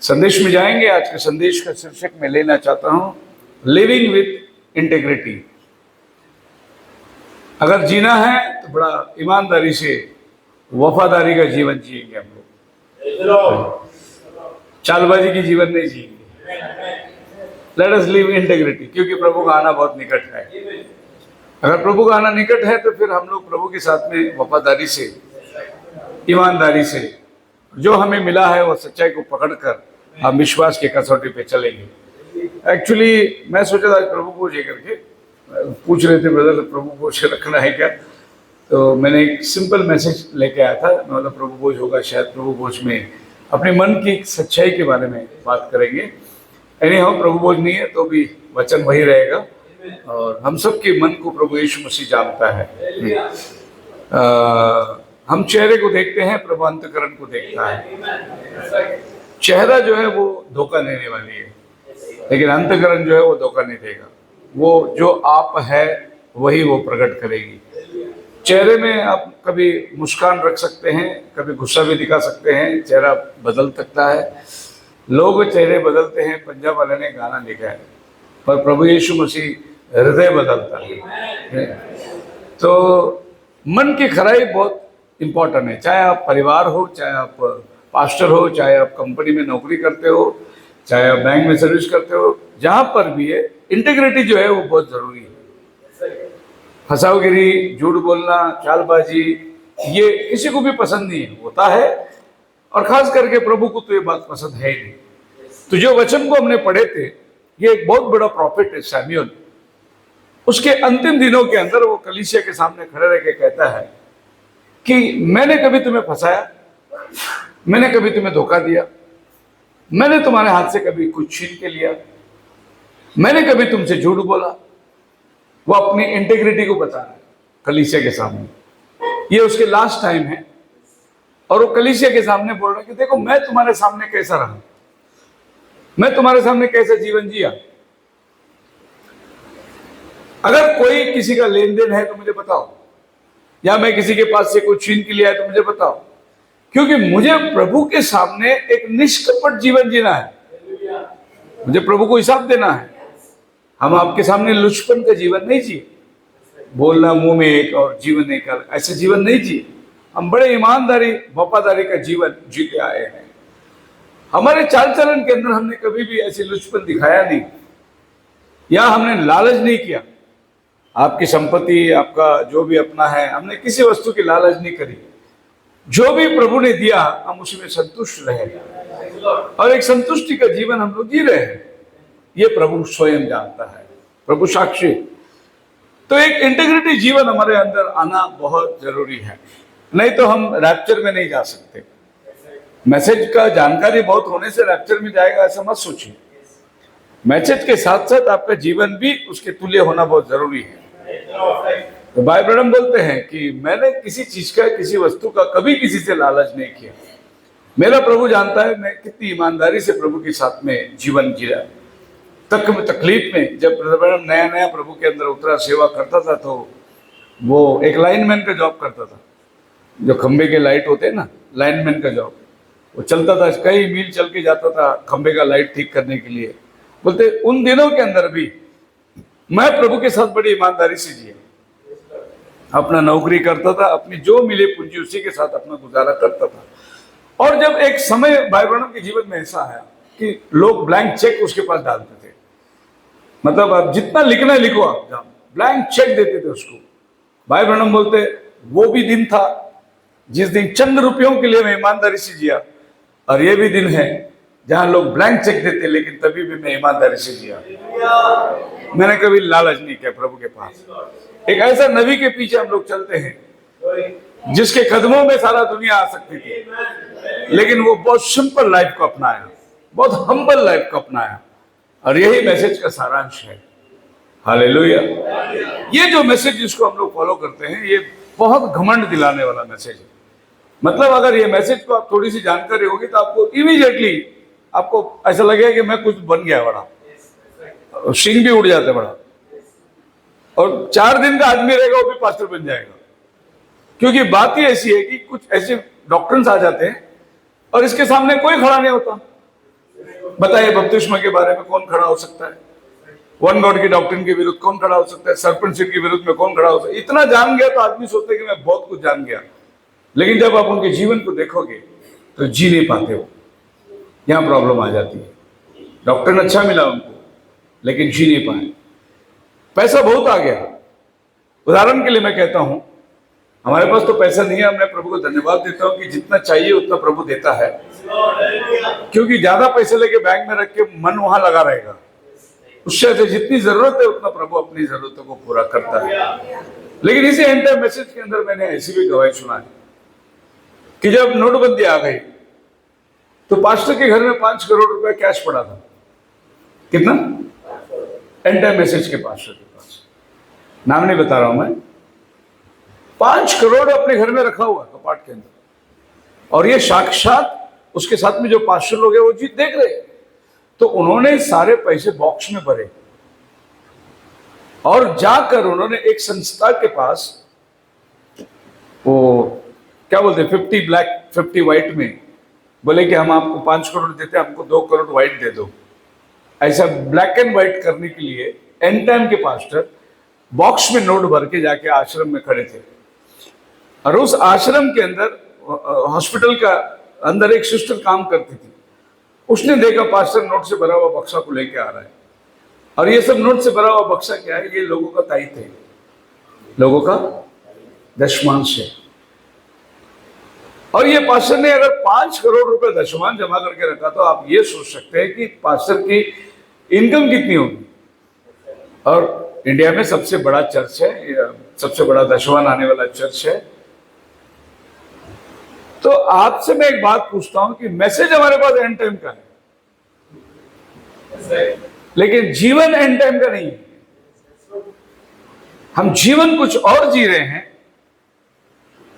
संदेश में जाएंगे। आज के संदेश का शीर्षक मैं लेना चाहता हूं, लिविंग विथ इंटेग्रिटी। अगर जीना है तो बड़ा ईमानदारी से, वफादारी का जीवन जिएंगे हम लोग, चालबाजी की जीवन नहीं जिएंगे। लेट अस लिव इंटेग्रिटी, क्योंकि प्रभु का आना बहुत निकट है। अगर प्रभु का आना निकट है तो फिर हम लोग प्रभु के साथ में वफादारी से, ईमानदारी से जो हमें मिला है वो सच्चाई को पकड़कर हम विश्वास के कसौटी पे चलेंगे। एक्चुअली मैं सोचा था प्रभु को ये करके पूछ रहे थे, ब्रदर प्रभु भोज रखना है क्या, तो मैंने एक सिंपल मैसेज लेके आया था। मतलब प्रभु भोज होगा, शायद प्रभु भोज में अपने मन की सच्चाई के बारे में बात करेंगे। हम प्रभु भोज नहीं है तो भी वचन वही रहेगा, और हम सब के मन को प्रभु यीशु मसीह जानता है। हम चेहरे को देखते हैं, प्रभु अंतकरण को देखता है। चेहरा जो है वो धोखा देने वाली है, लेकिन अंतकरण जो है वो धोखा नहीं देगा। वो जो आप है वही वो प्रकट करेगी। चेहरे में आप कभी मुस्कान रख सकते हैं, कभी गुस्सा भी दिखा सकते हैं, चेहरा बदल सकता है। लोग चेहरे बदलते हैं, पंजाब वाले ने गाना लिखा है, पर प्रभु यीशु मसीह हृदय बदलता है। तो मन की खराई बहुत इम्पोर्टेंट है। चाहे आप परिवार हो, चाहे आप पास्टर हो, चाहे आप कंपनी में नौकरी करते हो, चाहे आप बैंक में सर्विस करते हो, जहां पर भी है इंटीग्रिटी जो है वो बहुत जरूरी है। फसावगिरी, झूठ बोलना, चालबाजी, ये किसी को भी पसंद नहीं है, होता है, और खास करके प्रभु को तो ये बात पसंद है ही नहीं। तो जो वचन को हमने पढ़े थे, ये एक बहुत बड़ा प्रॉफिट है सैमुएल। उसके अंतिम दिनों के अंदर वो कलीसिया के सामने खड़े रह के कहता है कि मैंने कभी तुम्हें फंसाया, मैंने कभी तुम्हें धोखा दिया, मैंने तुम्हारे हाथ से कभी कुछ छीन के लिया, मैंने कभी तुमसे झूठ बोला। वो अपनी इंटीग्रिटी को बता रहा है कलीसिया के सामने। ये उसके लास्ट टाइम है, और वो कलीसिया के सामने बोल रहा है कि देखो मैं तुम्हारे सामने कैसा रहा, मैं तुम्हारे सामने कैसा जीवन जिया। अगर कोई किसी का लेन देन है तो मुझे बताओ, या मैं किसी के पास से कुछ छीन के लिया है तो मुझे बताओ, क्योंकि मुझे प्रभु के सामने एक निष्कपट जीवन जीना है। मुझे प्रभु को हिसाब देना है। हम आपके सामने लुचपन का जीवन नहीं जिए, बोलना मुंह में एक और जीवन एक, ऐसे जीवन नहीं जिए। हम बड़े ईमानदारी, वफादारी का जीवन जीते आए हैं। हमारे चाल चलन के अंदर हमने कभी भी ऐसी लुचपन दिखाया नहीं, या हमने लालच नहीं किया। आपकी संपत्ति, आपका जो भी अपना है, हमने किसी वस्तु की लालच नहीं करी। जो भी प्रभु ने दिया हम उसी में संतुष्ट रहे, और एक संतुष्टि का जीवन हम लोग जी रहे हैं। ये प्रभु स्वयं जानता है, प्रभु साक्षी। तो एक इंटीग्रिटी जीवन हमारे अंदर आना बहुत जरूरी है, नहीं तो हम रैप्चर में नहीं जा सकते। मैसेज का जानकारी बहुत होने से रैप्चर में जाएगा ऐसा मत सोचिए। मैसेज के साथ साथ आपका जीवन भी उसके तुल्य होना बहुत जरूरी है। तो भाई ब्रैनम बोलते हैं कि मैंने किसी चीज का, किसी वस्तु का कभी किसी से लालच नहीं किया। मेरा प्रभु जानता है मैं कितनी ईमानदारी से प्रभु के साथ में जीवन जिया। तकलीफ में जब ब्रैनम नया नया प्रभु के अंदर उतरा, सेवा करता था, तो वो एक लाइनमैन का जॉब करता था। जो खंबे के लाइट होते हैं ना, लाइनमैन का जॉब, वो चलता था, कई मील चल के जाता था खंबे का लाइट ठीक करने के लिए। बोलते उन दिनों के अंदर भी मैं प्रभु के साथ बड़ी ईमानदारी से जिया, अपना नौकरी करता था, अपनी जो मिले पूंजी उसी के साथ अपना गुजारा करता था। और जब एक समय भाई बहनों के जीवन में ऐसा आया कि लोग ब्लैंक चेक उसके पास डालते थे, मतलब आप जितना लिखना है लिखो, आप ब्लैंक चेक देते थे उसको। भाई बहनों बोलते वो भी दिन था जिस दिन चंद रुपयों के लिए मैं ईमानदारी से जिया, और ये भी दिन है जहां लोग ब्लैंक चेक देते लेकिन तभी भी मैं ईमानदारी से जिया। मैंने कभी लालच नहीं किया प्रभु के पास। एक ऐसा नबी के पीछे हम लोग चलते हैं जिसके कदमों में सारा दुनिया आ सकती थी, लेकिन वो बहुत सिंपल लाइफ को अपनाया, बहुत हम्बल लाइफ को अपनाया, और यही मैसेज का सारांश है। हालेलुया। ये जो मैसेज जिसको हम लोग फॉलो करते हैं, ये बहुत घमंड दिलाने वाला मैसेज है। मतलब अगर ये मैसेज को आप थोड़ी सी जानकारी होगी तो आपको इमीडिएटली आपको ऐसा लगेगा कि मैं कुछ बन गया बड़ा, सिंह भी उड़ जाते बड़ा, और 4 दिन का आदमी रहेगा वो भी पास्टर बन जाएगा। क्योंकि बात ही ऐसी है कि कुछ ऐसे डॉक्ट्रिन्स आ जाते हैं और इसके सामने कोई खड़ा नहीं होता। बताइए बपतिस्मा के बारे में कौन खड़ा हो सकता है? वन गॉड की डॉक्ट्रिन के विरुद्ध कौन खड़ा हो सकता है? सरपंचशिप के विरुद्ध में कौन खड़ा हो सकता है? इतना जान गया तो आदमी सोचता है कि मैं बहुत कुछ जान गया, लेकिन जब आप उनके जीवन को देखोगे तो जी नहीं पाते हो। यहां प्रॉब्लम आ जाती है। डॉक्ट्रिन अच्छा मिला उनको, लेकिन जी नहीं पाए। पैसा बहुत आ गया। उदाहरण के लिए मैं कहता हूं, हमारे पास तो पैसा नहीं है। मैं प्रभु को धन्यवाद देता हूं कि जितना चाहिए उतना प्रभु देता है, क्योंकि ज्यादा पैसे लेके बैंक में रख के मन वहां लगा रहेगा। उससे जितनी जरूरत है उतना प्रभु अपनी जरूरतों को पूरा करता है। लेकिन इसी एंड टाइम मैसेज के अंदर मैंने ऐसी भी गवाही सुना है कि जब नोटबंदी आ गई तो पास्टर के घर में 5 करोड़ रुपए कैश पड़ा था। कितना? एंड टाइम मैसेज के पास्टर के पास, नाम नहीं बता रहा हूं मैं। 5 करोड़ अपने घर में रखा हुआ कपाट के अंदर, और ये साक्षात उसके साथ में जो पास्टर लोग हैं वो चीज देख रहे हैं। तो उन्होंने सारे पैसे बॉक्स में भरे और जाकर उन्होंने एक संस्था के पास, वो क्या बोलते हैं, 50 ब्लैक 50 व्हाइट में, बोले कि हम आपको 5 करोड़ देते हैं, हमको 2 करोड़ व्हाइट दे दो। ऐसा ब्लैक एंड व्हाइट करने के लिए एंड टाइम के पास्टर बॉक्स में नोट भर के जाके आश्रम में खड़े थे। और उस आश्रम के अंदर, हॉस्पिटल का अंदर एक सिस्टर काम करती थी। उसने देखा पास्टर नोट से भरा हुआ बक्सा को लेके आ रहा है, और ये सब नोट से भरा हुआ बक्सा क्या है? ये लोगों का ताइथ है, लोगों का दशमांश है। और ये पास्टर ने अगर 5 करोड़ रुपए दशमान जमा करके रखा, तो आप ये सोच सकते हैं कि पास्टर की इनकम कितनी होगी। और इंडिया में सबसे बड़ा चर्च है, सबसे बड़ा दशमान आने वाला चर्च है। तो आपसे मैं एक बात पूछता हूं कि मैसेज हमारे पास एंड टाइम का है, लेकिन जीवन एंड टाइम का नहीं है। हम जीवन कुछ और जी रहे हैं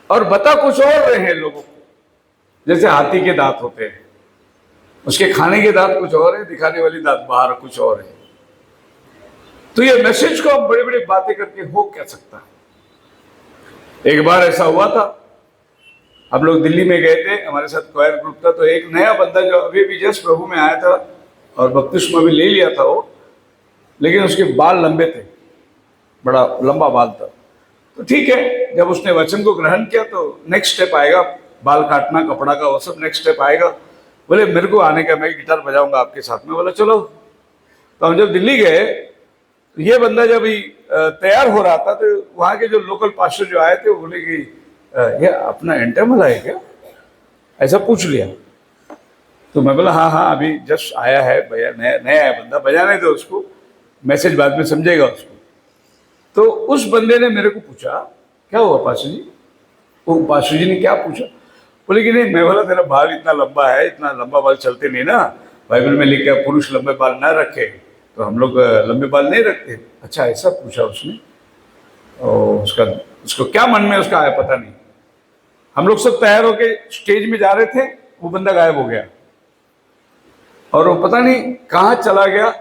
और बता कुछ और रहे हैं लोगों को। जैसे हाथी के दांत होते हैं, उसके खाने के दांत कुछ और है, दिखाने वाली दांत बाहर कुछ और है। तो ये मैसेज को हम बड़ी बड़ी बातें करके हो क्या सकता है? एक बार ऐसा हुआ था, हम लोग दिल्ली में गए थे, हमारे साथ क्वायर ग्रुप था। तो एक नया बंदा जो अभी भी जस्ट प्रभु में आया था और बपतिस्मा भी ले लिया था वो, लेकिन उसके बाल लंबे थे, बड़ा लंबा बाल था। तो ठीक है, जब उसने वचन को ग्रहण किया तो नेक्स्ट स्टेप आएगा, बाल काटना, कपड़ा का, वो सब नेक्स्ट स्टेप आएगा। बोले मेरे को आने का, मैं गिटार बजाऊंगा आपके साथ में। बोला चलो। तो हम जब दिल्ली गए, तो ये बंदा जब तैयार हो रहा था, तो वहाँ के जो लोकल पास्टर जो आए थे वो बोले कि ये अपना एंड टाइम वाला है क्या? ऐसा पूछ लिया। तो मैं बोला हाँ हाँ, अभी जस्ट आया है भैया, नया है बंदा, बजाने दो उसको, मैसेज बाद में समझेगा उसको। तो उस बंदे ने मेरे को पूछा क्या हुआ पास्टर जी? वो पास्टर जी ने क्या पूछा? बोले कि नहीं। मैं बोला तेरा बाल इतना लंबा है, इतना लंबा बाल चलते नहीं ना, बाइबल में लिखा है पुरुष लंबे बाल ना रखे, तो हम लोग लंबे बाल नहीं रखते। अच्छा ऐसा पूछा उसने। और उसको क्या मन में उसका आया पता नहीं। हम लोग सब तैयार होके स्टेज में जा रहे थे, वो बंदा गायब हो गया और वो पता नहीं कहाँ चला गया।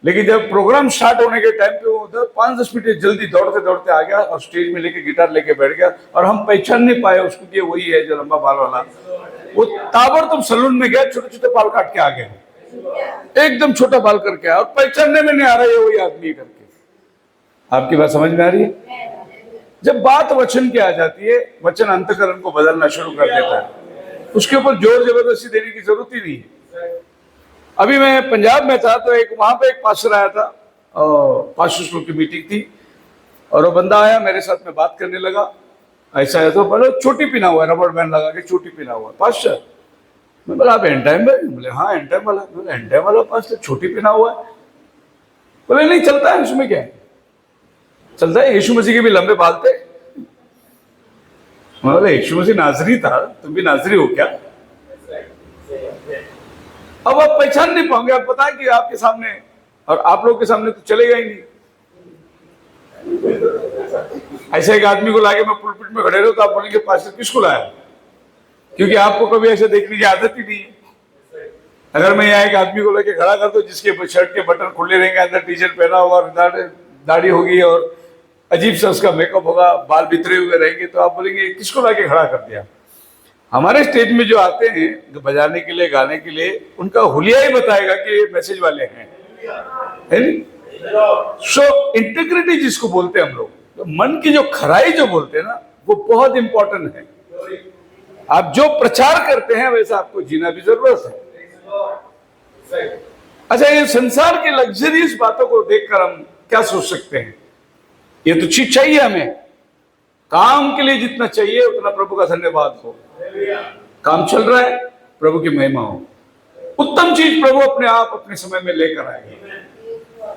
लेकिन जब प्रोग्राम स्टार्ट होने के टाइम पे वो उधर 5-10 मिनट जल्दी दौड़ते दौड़ते आ गया और स्टेज में लेके गिटार लेके बैठ गया, और हम पहचान नहीं पाए उसको कि वही है जो लंबा बाल वाला। वो ताबड़तोड़ सलून में गया, छोटे छोटे बाल काट के आ गया, एकदम छोटा बाल करके आया, और पहचानने में नहीं आ रहा है वही आदमी करके। आपकी बात समझ में आ रही है? जब बात वचन की आ जाती है, वचन अंतःकरण को बदलना शुरू कर देता है। उसके ऊपर जोर जबरदस्ती देने की जरूरत ही नहीं है। अभी मैं पंजाब में था, तो वहां पे एक पास्टर आया था, और पास्टर्स लोग की मीटिंग थी, और वो बंदा आया मेरे साथ में बात करने लगा। ऐसा है तो बोले चोटी पहना हुआ है, रबड़ बैंड लगा के चोटी पहना हुआ है पास्टर। मैं बोला आप एंड टाइम में? बोले हाँ एंड टाइम वाला। बोले एंड टाइम वाला पास्टर छोटी पहना हुआ है? बोले नहीं चलता है, उसमें क्या है, चलता है। यीशु मसीह के भी लंबे बाल थे। बोले यीशु मसीह नाजरी था, तुम भी नाजरी हो क्या? अब आप पहचान नहीं पाओगे। आप बताएं कि आपके सामने और आप लोग के सामने तो चलेगा ही नहीं। ऐसे एक आदमी को लाके मैं पुलपिट में खड़े रहो तो आप बोलेंगे पास्टर किसको लाया? क्योंकि आपको कभी ऐसे देखने की आदत ही नहीं है। अगर मैं यहाँ एक आदमी को लेके खड़ा कर दूं जिसके शर्ट के बटन खुले रहेंगे, अंदर टी शर्ट पहना होगा और दाढ़ी होगी और अजीब सा उसका मेकअप होगा, बाल बिखरे हुए रहेंगे, तो आप बोलेंगे किसको लाके खड़ा कर दिया? हमारे स्टेज में जो आते हैं बजाने के लिए, गाने के लिए, उनका हुलिया ही बताएगा कि ये मैसेज वाले हैं, है नहीं? सो इंटीग्रिटी जिसको बोलते हैं हम लोग, तो मन की जो खराई जो बोलते हैं ना, वो बहुत इंपॉर्टेंट है। आप जो प्रचार करते हैं वैसा आपको जीना भी जरूरत है। अच्छा, ये संसार के लग्जरियस बातों को देखकर हम क्या सोच सकते हैं? ये तो चीज चाहिए हमें, काम के लिए जितना चाहिए उतना प्रभु का धन्यवाद हो। काम चल रहा है, प्रभु की महिमा हो। उत्तम चीज प्रभु अपने आप अपने समय में लेकर आएंगे,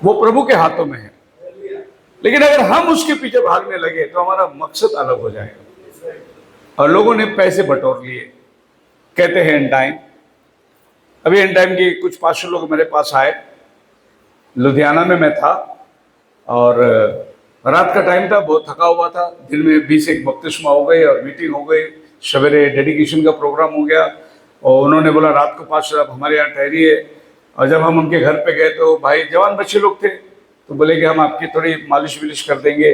वो प्रभु के हाथों में है। लेकिन अगर हम उसके पीछे भागने लगे तो हमारा मकसद अलग हो जाएगा। और लोगों ने पैसे बटोर लिए, कहते हैं एंड टाइम। अभी एंड टाइम के कुछ 500 लोग मेरे पास आए, लुधियाना में मैं था और रात का टाइम था, बहुत थका हुआ था। दिन में 20 एक बपतिस्मा हो गए और मीटिंग हो गई, सवेरे डेडिकेशन का प्रोग्राम हो गया और उन्होंने बोला रात को 5 आप हमारे यहाँ ठहरिए। और जब हम उनके घर पे गए तो भाई जवान बच्चे लोग थे, तो बोले कि हम आपकी थोड़ी मालिश विलिश कर देंगे।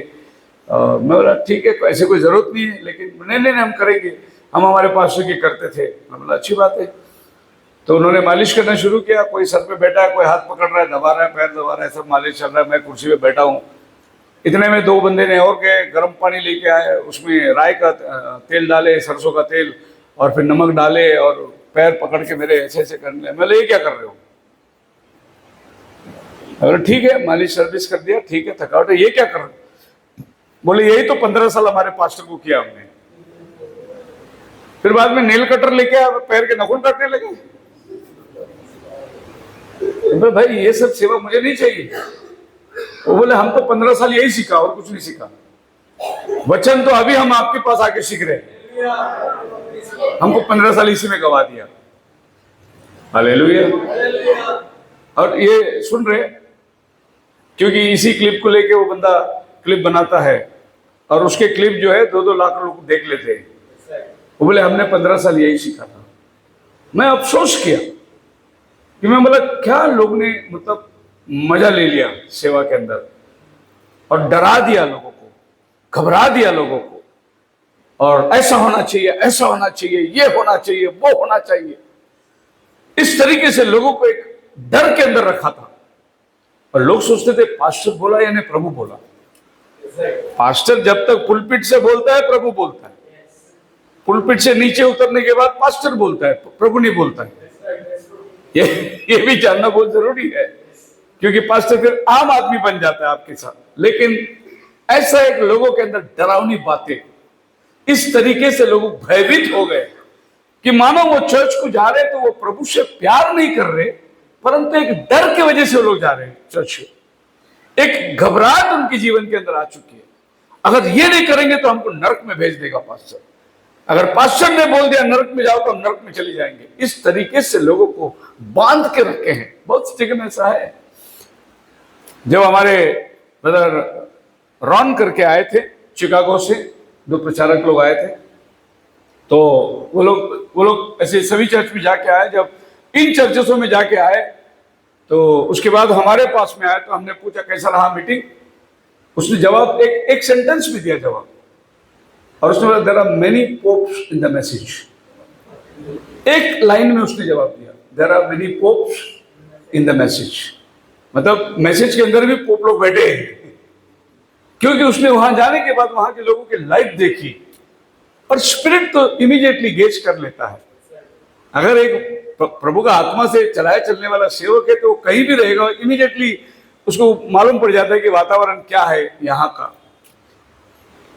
मैं बोला ठीक है, ऐसे कोई ज़रूरत नहीं है, लेकिन नहीं हम करेंगे, हम हमारे पास की करते थे। मैं बोला अच्छी बात है। तो उन्होंने मालिश करना शुरू किया। कोई सर पे बैठा है, कोई हाथ पकड़ रहा है, दबा रहा है, पैर दबा रहा है, सब मालिश चल रहा है। मैं कुर्सी पे बैठा हूँ। इतने में 2 बंदे ने और गए, गर्म पानी लेके आए, उसमें राई का तेल डाले, सरसों का तेल, और फिर नमक डाले और पैर पकड़ के मेरे ऐसे ऐसे करने लगे। मैं बोला ये क्या कर रहे हो? बोले ठीक है, मालिश सर्विस कर दिया, ठीक है, थकावट है, ये क्या कर रहे हो? बोले यही तो 15 साल हमारे पास्टर को किया हमने। फिर बाद में नेल कटर लेके आए, पैर के नखून काटने लगे। तो भाई ये सब सेवा मुझे नहीं चाहिए। वो बोले हम तो 15 साल यही सीखा और कुछ नहीं सीखा। वचन तो अभी हम आपके पास आके सीख रहे हैं, हमको 15 साल इसी में गवा दिया। हालेलुया। और ये सुन रहे, क्योंकि इसी क्लिप को लेके वो बंदा क्लिप बनाता है और उसके क्लिप जो है 2-2 लाख लोग देख लेते हैं। वो बोले हमने 15 साल यही सीखा था। मैं अफसोस किया कि मैं बोला क्या लोग ने मतलब मजा ले लिया सेवा के अंदर और डरा दिया लोगों को, घबरा दिया लोगों को, और ऐसा होना चाहिए, ऐसा होना चाहिए, ये होना चाहिए, वो होना चाहिए। इस तरीके से लोगों को एक डर के अंदर रखा था। और लोग सोचते थे पास्टर बोला यानी प्रभु बोला। पास्टर जब तक पुलपिट से बोलता है प्रभु बोलता है, पुलपिट से नीचे उतरने के बाद पास्टर बोलता है, प्रभु नहीं बोलता है। ये भी जानना बहुत जरूरी है, क्योंकि पास्टर फिर आम आदमी बन जाता है आपके साथ। लेकिन ऐसा एक लोगों के अंदर डरावनी बातें, इस तरीके से लोग भयभीत हो गए कि मानो वो चर्च को जा रहे तो वो प्रभु से प्यार नहीं कर रहे, परंतु एक डर की वजह से लोग जा रहे हैं चर्च में। एक घबराहट उनके जीवन के अंदर आ चुकी है। अगर ये नहीं करेंगे तो हमको नरक में भेज देगा पास्टर। अगर पास्टर ने बोल दिया नरक में जाओ तो हम नरक में चले जाएंगे। इस तरीके से लोगों को बांध के रखे हैं। बहुत जगह में ऐसा है। जब हमारे ब्रदर रॉन करके आए थे चिकागो से, 2 प्रचारक लोग आए थे, तो वो लोग ऐसे सभी चर्च में जाके आए। जब इन चर्चों में जाके आए तो उसके बाद हमारे पास में आए तो हमने पूछा कैसा रहा मीटिंग। उसने जवाब एक सेंटेंस में दिया जवाब, और उसने बोला there are many pops in the message. एक लाइन में उसने जवाब दिया, there are many pops in the message. मतलब मैसेज के अंदर भी पोप लोग बैठे हैं, क्योंकि उसने वहां जाने के बाद वहां के लोगों की लाइफ देखी और स्पिरिट तो इमीडिएटली गेज कर लेता है। अगर एक प्रभु का आत्मा से चलाए चलने वाला सेवक है तो कहीं भी रहेगा, इमीडिएटली उसको मालूम पड़ जाता है कि वातावरण क्या है यहाँ का।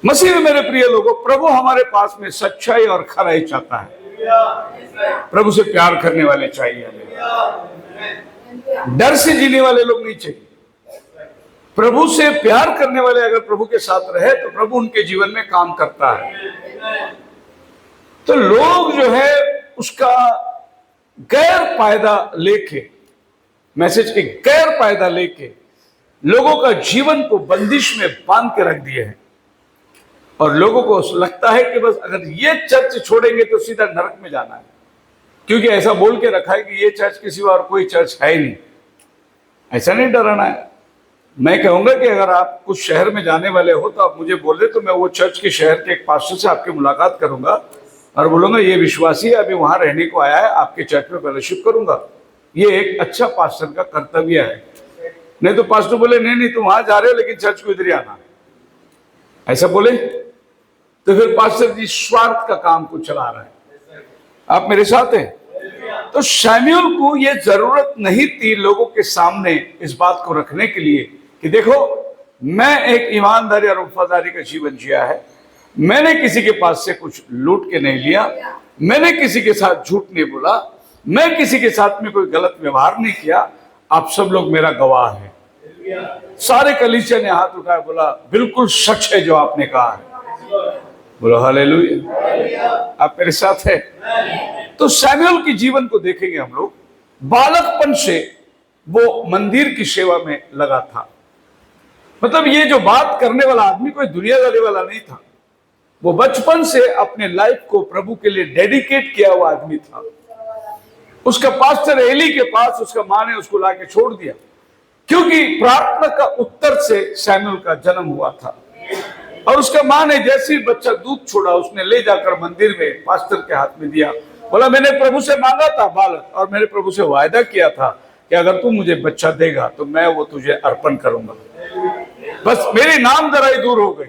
मसीह में मेरे प्रिय लोगों, प्रभु हमारे पास में सच्चाई और खराई चाहता है। प्रभु से प्यार करने वाले चाहिए हमें, डर से जीने वाले लोग नहीं चाहिए। प्रभु से प्यार करने वाले अगर प्रभु के साथ रहे तो प्रभु उनके जीवन में काम करता है। तो लोग जो है उसका गैर फायदा लेके, मैसेज के गैर फायदा लेके लोगों का जीवन को बंदिश में बांध के रख दिए हैं। और लोगों को लगता है कि बस अगर ये चर्च छोड़ेंगे तो सीधा नरक में जाना है, क्योंकि ऐसा बोल के रखा है कि ये चर्च के सिवा और कोई चर्च है ही नहीं। ऐसा नहीं डराना है। मैं कहूंगा कि अगर आप कुछ शहर में जाने वाले हो तो आप मुझे बोल दे, तो मैं वो चर्च के शहर के एक पास्टर से आपकी मुलाकात करूंगा और बोलूंगा ये विश्वासी अभी वहां रहने को आया है, आपके चर्च में फेलोशिप करूंगा। ये एक अच्छा पास्टर का कर्तव्य है। नहीं तो पास्टर बोले नहीं नहीं तुम वहां जा रहे हो लेकिन चर्च को इधर ही आना, ऐसा बोले तो फिर पास्टर जी स्वार्थ का काम को चला रहा है। आप मेरे साथ हैं? तो शमूएल को यह जरूरत नहीं थी लोगों के सामने इस बात को रखने के लिए कि देखो मैं एक ईमानदारी और वफादारी का जीवन जिया है, मैंने किसी के पास से कुछ लूट के नहीं लिया, मैंने किसी के साथ झूठ नहीं बोला, मैं किसी के साथ में कोई गलत व्यवहार नहीं किया, आप सब लोग मेरा गवाह है। सारे कलीसिया ने हाथ उठाया, बोला बिल्कुल सच है जो आपने कहा है। बोलो हालेलुया। आप मेरे साथ है? तो शमूएल के जीवन को देखेंगे हम लोग। बालकपन से वो मंदिर की सेवा में लगा था। मतलब ये जो बात करने वाला आदमी कोई दुनियादारी वाला नहीं था, वो बचपन से अपने लाइफ को प्रभु के लिए डेडिकेट किया हुआ आदमी था। उसका पास्टर एली के पास उसका मां ने उसको लाके छोड़ दिया, क्योंकि प्रार्थना का उत्तर से शमूएल का जन्म हुआ था। और उसका मां ने जैसे ही बच्चा दूध छोड़ा, उसने ले जाकर मंदिर में पास्टर के हाथ में दिया, बोला मैंने प्रभु से मांगा था बालक, और मैंने प्रभु से वायदा किया था कि अगर तू मुझे बच्चा देगा तो मैं वो तुझे अर्पण करूंगा। बस मेरी नामधराई दूर हो गई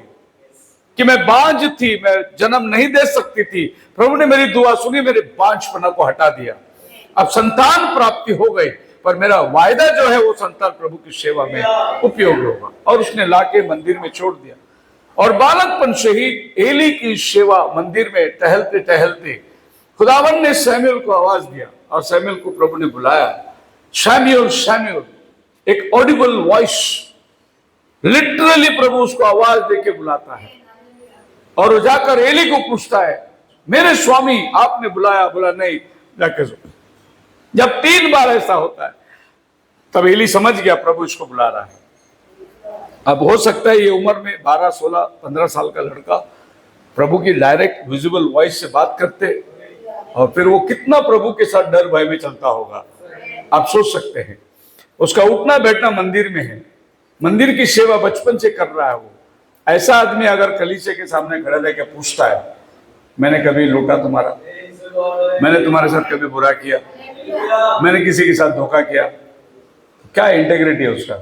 कि मैं बांझ थी, मैं जन्म नहीं दे सकती थी। प्रभु ने मेरी दुआ सुनी, मेरे बांझपना को हटा दिया, अब संतान प्राप्ति हो गई। पर मेरा वायदा जो है वो संतान प्रभु की सेवा में उपयोग होगा। और उसने लाके मंदिर में छोड़ दिया। और बालकपन से ही एली की सेवा मंदिर में टहलते टहलते खुदावन ने शमूएल को आवाज दिया, और शमूएल को प्रभु ने बुलाया, शमूएल शमूएल। एक ऑडिबल वॉइस, लिटरली प्रभु उसको आवाज देके बुलाता है। और वो जाकर एली को पूछता है, मेरे स्वामी आपने बुलाया? बोला नहीं, जाके सो। जब 3 बार ऐसा होता है तब एली समझ गया प्रभु इसको बुला रहा है। अब हो सकता है ये उम्र में 12, 16, 15 साल का लड़का प्रभु की डायरेक्ट विजिबल वॉइस से बात करते, और फिर वो कितना प्रभु के साथ डर भय में चलता होगा, आप सोच सकते हैं। उसका उठना बैठना मंदिर में है, मंदिर की सेवा बचपन से कर रहा है वो। ऐसा आदमी अगर कलीसिया के सामने खड़ा जाके पूछता है, मैंने कभी लूटा तुम्हारा, मैंने तुम्हारे साथ कभी बुरा किया, मैंने किसी के साथ धोखा किया, क्या इंटेग्रिटी है उसका,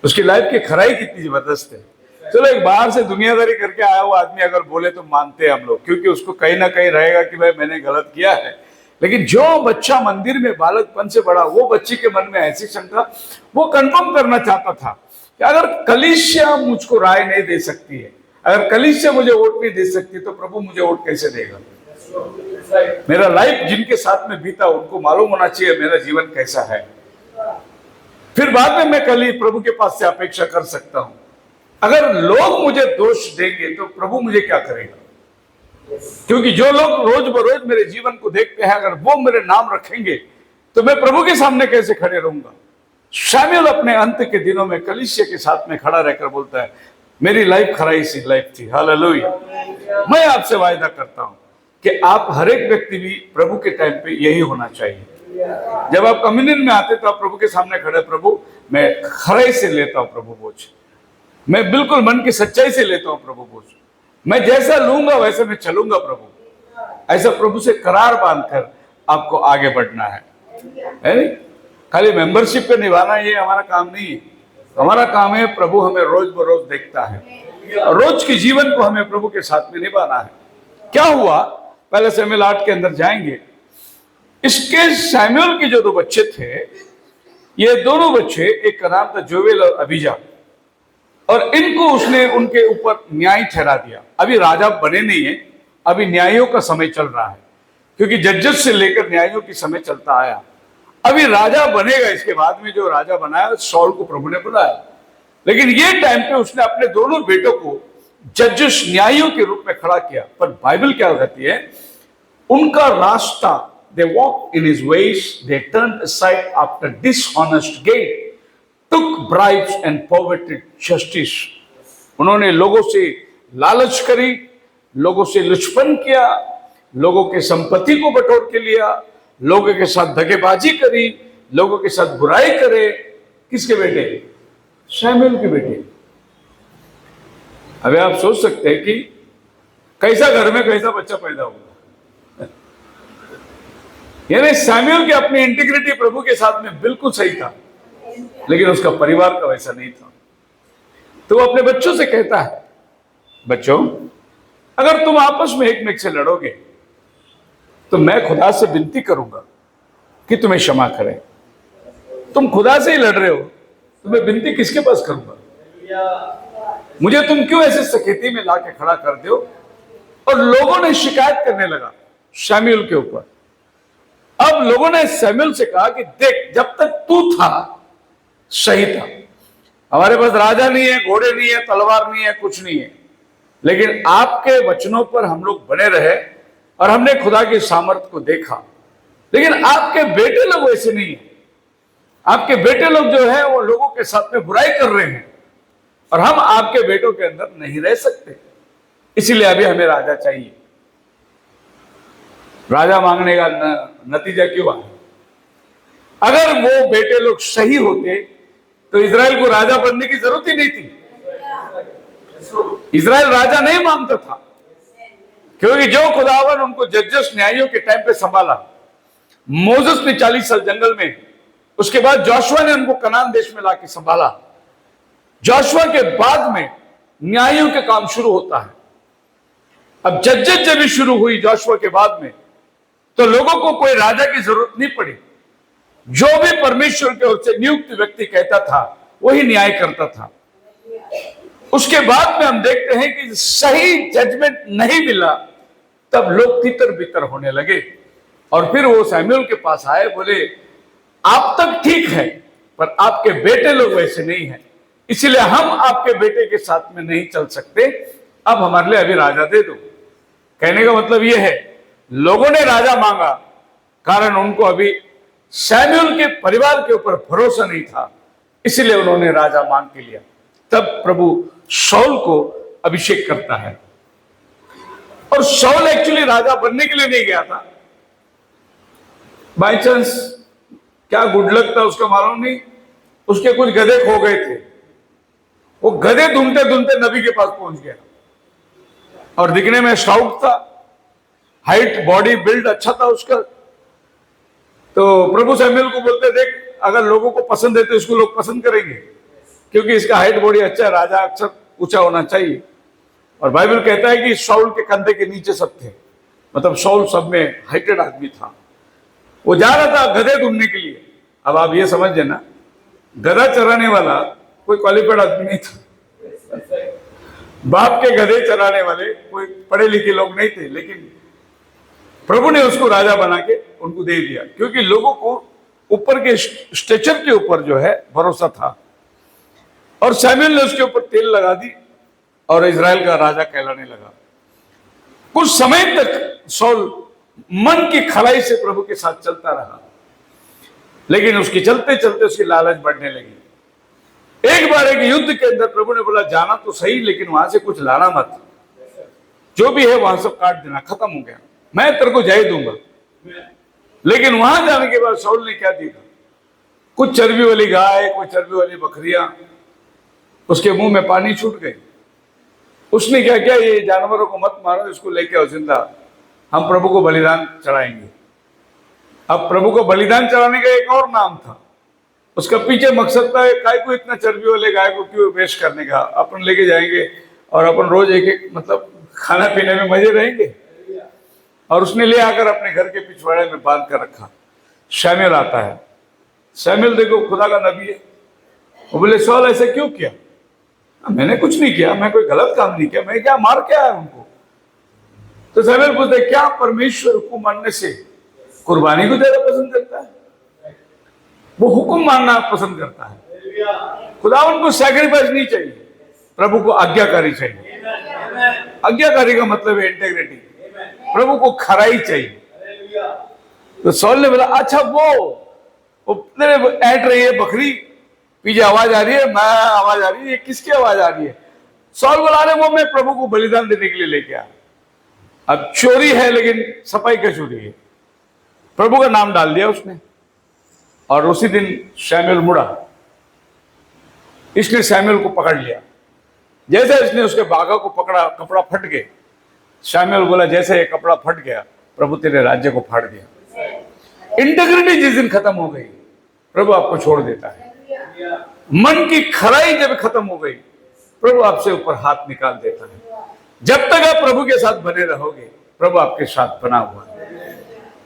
उसकी लाइफ की खराई कितनी जबरदस्त है। चलो एक बाहर से दुनियादारी करके आया हुआ आदमी अगर बोले तो मानते हैं हम लोग, क्योंकि उसको कहीं ना कहीं रहेगा कि भाई मैंने गलत किया है। लेकिन जो बच्चा मंदिर में बालकपन से बड़ा, वो बच्चे के मन में ऐसी शंका, वो कंफर्म करना चाहता था कि अगर कलीसिया मुझको राय नहीं दे सकती है, अगर कलीसिया मुझे वोट नहीं दे सकती, तो प्रभु मुझे वोट कैसे देगा? मेरा लाइफ जिनके साथ में बीता उनको मालूम होना चाहिए मेरा जीवन कैसा है। फिर बाद में मैं कल ही प्रभु के पास से अपेक्षा कर सकता हूं। अगर लोग मुझे दोष देंगे तो प्रभु मुझे क्या करेगा? क्योंकि जो लोग रोज बरोज मेरे जीवन को देखते हैं, अगर वो मेरे नाम रखेंगे तो मैं प्रभु के सामने कैसे खड़े रहूंगा? शमूएल अपने अंत के दिनों में कलीसिया के साथ में खड़ा रहकर बोलता है, मेरी लाइफ खराई सी लाइफ थी। हालेलुया। मैं आपसे वायदा करता हूं कि आप हर एक व्यक्ति भी प्रभु के टाइम पे यही होना चाहिए। जब आप कम्युनियन में आते तो आप प्रभु के सामने खड़े, प्रभु मैं खराई से लेता हूं प्रभु बोझ, मैं बिल्कुल मन की सच्चाई से लेता हूं प्रभु बोझ, मैं जैसा लूंगा वैसे मैं चलूंगा प्रभु। ऐसा प्रभु से करार बांधकर आपको आगे बढ़ना है नहीं? खाली मेंबरशिप पे निभाना ये हमारा काम नहीं है। हमारा काम है प्रभु हमें रोज बरोज देखता है, रोज के जीवन को हमें प्रभु के साथ में निभाना है। क्या हुआ, पहले शमूएल 8 के अंदर जाएंगे। इसके शमूएल के जो 2 बच्चे थे, ये दोनों बच्चे, एक का नाम था जोवेल और अबीजा, और इनको उसने उनके ऊपर न्याय ठहरा दिया। अभी राजा बने नहीं है, अभी न्यायों का समय चल रहा है, क्योंकि जजेस से लेकर न्यायों की समय चलता आया। अभी राजा बनेगा, इसके बाद में जो राजा बनाया शाऊल को प्रभु ने बुलाया। लेकिन ये टाइम पे उसने अपने दोनों बेटों को जजेस न्यायों के रूप में खड़ा किया। पर बाइबल क्या कहती है, उनका रास्ता, they walked in his ways, they turned aside after dishonest gain, took bribes and perverted justice। उन्होंने लोगों से लालच करी, लोगों से लुचपन किया, लोगों के संपत्ति को बटोर के लिया, लोगों के साथ धगेबाजी करी, लोगों के साथ बुराई करे। किसके बेटे? शमूएल के बेटे। अभी आप सोच सकते हैं कि कैसा घर में कैसा बच्चा पैदा होगा। यानी सैमुअल की अपनी इंटीग्रिटी प्रभु के साथ में बिल्कुल सही था, लेकिन उसका परिवार का वैसा नहीं था। तो वो अपने बच्चों से कहता है, बच्चों अगर तुम आपस में एक में से लड़ोगे तो मैं खुदा से विनती करूंगा कि तुम्हें क्षमा करे। तुम खुदा से ही लड़ रहे हो तो मैं विनती किसके पास करूंगा? मुझे तुम क्यों ऐसे सकेती में लाके खड़ा कर दो? और लोगों ने शिकायत करने लगा शमूएल के ऊपर। अब लोगों ने शमूएल से कहा कि देख, जब तक तू था सही था, हमारे पास राजा नहीं है, घोड़े नहीं है, तलवार नहीं है, कुछ नहीं है, लेकिन आपके वचनों पर हम लोग बने रहे और हमने खुदा की सामर्थ को देखा। लेकिन आपके बेटे लोग वैसे नहीं है। आपके बेटे लोग जो है वो लोगों के साथ में बुराई कर रहे हैं और हम आपके बेटों के अंदर नहीं रह सकते, इसीलिए अभी हमें राजा चाहिए। राजा मांगने का नतीजा क्यों आया? अगर वो बेटे लोग सही होते तो इजराइल को राजा बनने की जरूरत ही नहीं थी। इजराइल राजा नहीं मांगता था, क्योंकि जो खुदावन उनको जजेस न्यायियों के टाइम पे संभाला, मोसेस ने 40 साल जंगल में, उसके बाद जोशुआ ने उनको कनान देश में लाके संभाला। जोशुआ के बाद में न्यायियों का काम शुरू होता है। अब जजेस जब भी शुरू हुई जोशुआ के बाद में, तो लोगों को कोई राजा की जरूरत नहीं पड़ी। जो भी परमेश्वर के ओर से नियुक्त व्यक्ति कहता था वही न्याय करता था। उसके बाद में हम देखते हैं कि सही जजमेंट नहीं मिला, तब लोग तितर बितर होने लगे और फिर वो सैमुएल के पास आए, बोले आप तक ठीक है पर आपके बेटे लोग वैसे नहीं हैं, इसीलिए हम आपके बेटे के साथ में नहीं चल सकते, अब हमारे लिए अभी राजा दे दो। कहने का मतलब यह है, लोगों ने राजा मांगा कारण उनको अभी सैमुएल के परिवार के ऊपर भरोसा नहीं था, इसलिए उन्होंने राजा मांग के लिया। तब प्रभु शाऊल को अभिषेक करता है। और शाऊल एक्चुअली राजा बनने के लिए नहीं गया था, बाई चांस क्या गुड लक था उसका मालूम नहीं, उसके कुछ गधे खो गए थे। वो गधे ढूंढते ढूंढते नबी के पास पहुंच गया और दिखने में स्टाउट था, हाइट बॉडी बिल्ड अच्छा था उसका। तो प्रभु सैमुएल को बोलते, देख अगर लोगों को पसंद है तो इसको लोग पसंद करेंगे, क्योंकि इसका हाइट बॉडी अच्छा है, राजा अक्सर ऊंचा होना चाहिए। और बाइबल कहता है कि शाऊल के कंधे के नीचे सब थे, मतलब शाऊल सब में हाइटेड आदमी था। वो जा रहा था गधे ढूंढने के लिए। अब आप ये समझ ना, गधा चराने वाला कोई क्वालिफाइड आदमी नहीं था। बाप के गधे चराने वाले कोई पढ़े लिखे लोग नहीं थे, लेकिन प्रभु ने उसको राजा बना के उनको दे दिया, क्योंकि लोगों को ऊपर के स्ट्रेचर के ऊपर जो है भरोसा था। और सैमुएल ने उसके ऊपर तेल लगा दी और इजराइल का राजा कहलाने लगा। कुछ समय तक शाऊल मन की खलाई से प्रभु के साथ चलता रहा, लेकिन उसके चलते चलते उसकी लालच बढ़ने लगी। एक बार एक युद्ध के अंदर प्रभु ने बोला, जाना तो सही लेकिन वहां से कुछ लाना मत, जो भी है वहां सब काट देना, खत्म हो गया, मैं तेरे को जय दूंगा। लेकिन वहां जाने के बाद शाऊल ने क्या देखा, कुछ चर्बी वाली गाय, कुछ चर्बी वाली बकरियां, उसके मुंह में पानी छूट गए। उसने क्या किया, ये जानवरों को मत मारो, इसको लेके आओ जिंदा, हम प्रभु को बलिदान चढ़ाएंगे। अब प्रभु को बलिदान चढ़ाने का एक और नाम था, उसका पीछे मकसद था, काय को इतना चर्बी वाले गाय को क्यों वेस्ट करने का, अपन लेके जाएंगे और अपन रोज एक एक मतलब खाना पीने में मजे रहेंगे। और उसने ले आकर अपने घर के पिछवाड़े में बांध कर रखा। शमूएल आता है, शमूएल देखो खुदा का नबी है, वो बोले शाऊल ऐसे क्यों किया? मैंने कुछ नहीं किया, मैं कोई गलत काम नहीं किया, मैं क्या मार के आया उनको? तो शमूएल पूछते, क्या परमेश्वर को मानने से कुर्बानी को ज्यादा पसंद करता है? वो हुक्म मानना पसंद करता है। खुदा उनको सैक्रिफाइस नहीं चाहिए, प्रभु को आज्ञाकारी चाहिए। आज्ञाकारी का मतलब है इंटेग्रिटी, प्रभु को खराई चाहिए। तो शाऊल ने बोला, अच्छा वो ऐट रही है बकरी, पीछे आवाज आ रही है, मैं आवाज आ रही है, ये किसकी आवाज आ रही है? शाऊल बोला, अरे वो मैं प्रभु को बलिदान देने के लिए लेके आया। अब चोरी है लेकिन सफाई का चोरी है, प्रभु का नाम डाल दिया उसने। और उसी दिन शमूएल मुड़ा, इसने शमूएल को पकड़ लिया। जैसे इसने उसके बागा को पकड़ा, कपड़ा फट गए शामुएल बोला जैसे ये कपड़ा फट गया, प्रभु तेरे राज्य को फाड़ दिया। इंटीग्रिटी जिस दिन खत्म हो गई, प्रभु आपको छोड़ देता है। मन की खराई जब खत्म हो गई, प्रभु आपसे ऊपर हाथ निकाल देता है। जब तक आप प्रभु के साथ बने रहोगे, प्रभु आपके साथ बना हुआ है।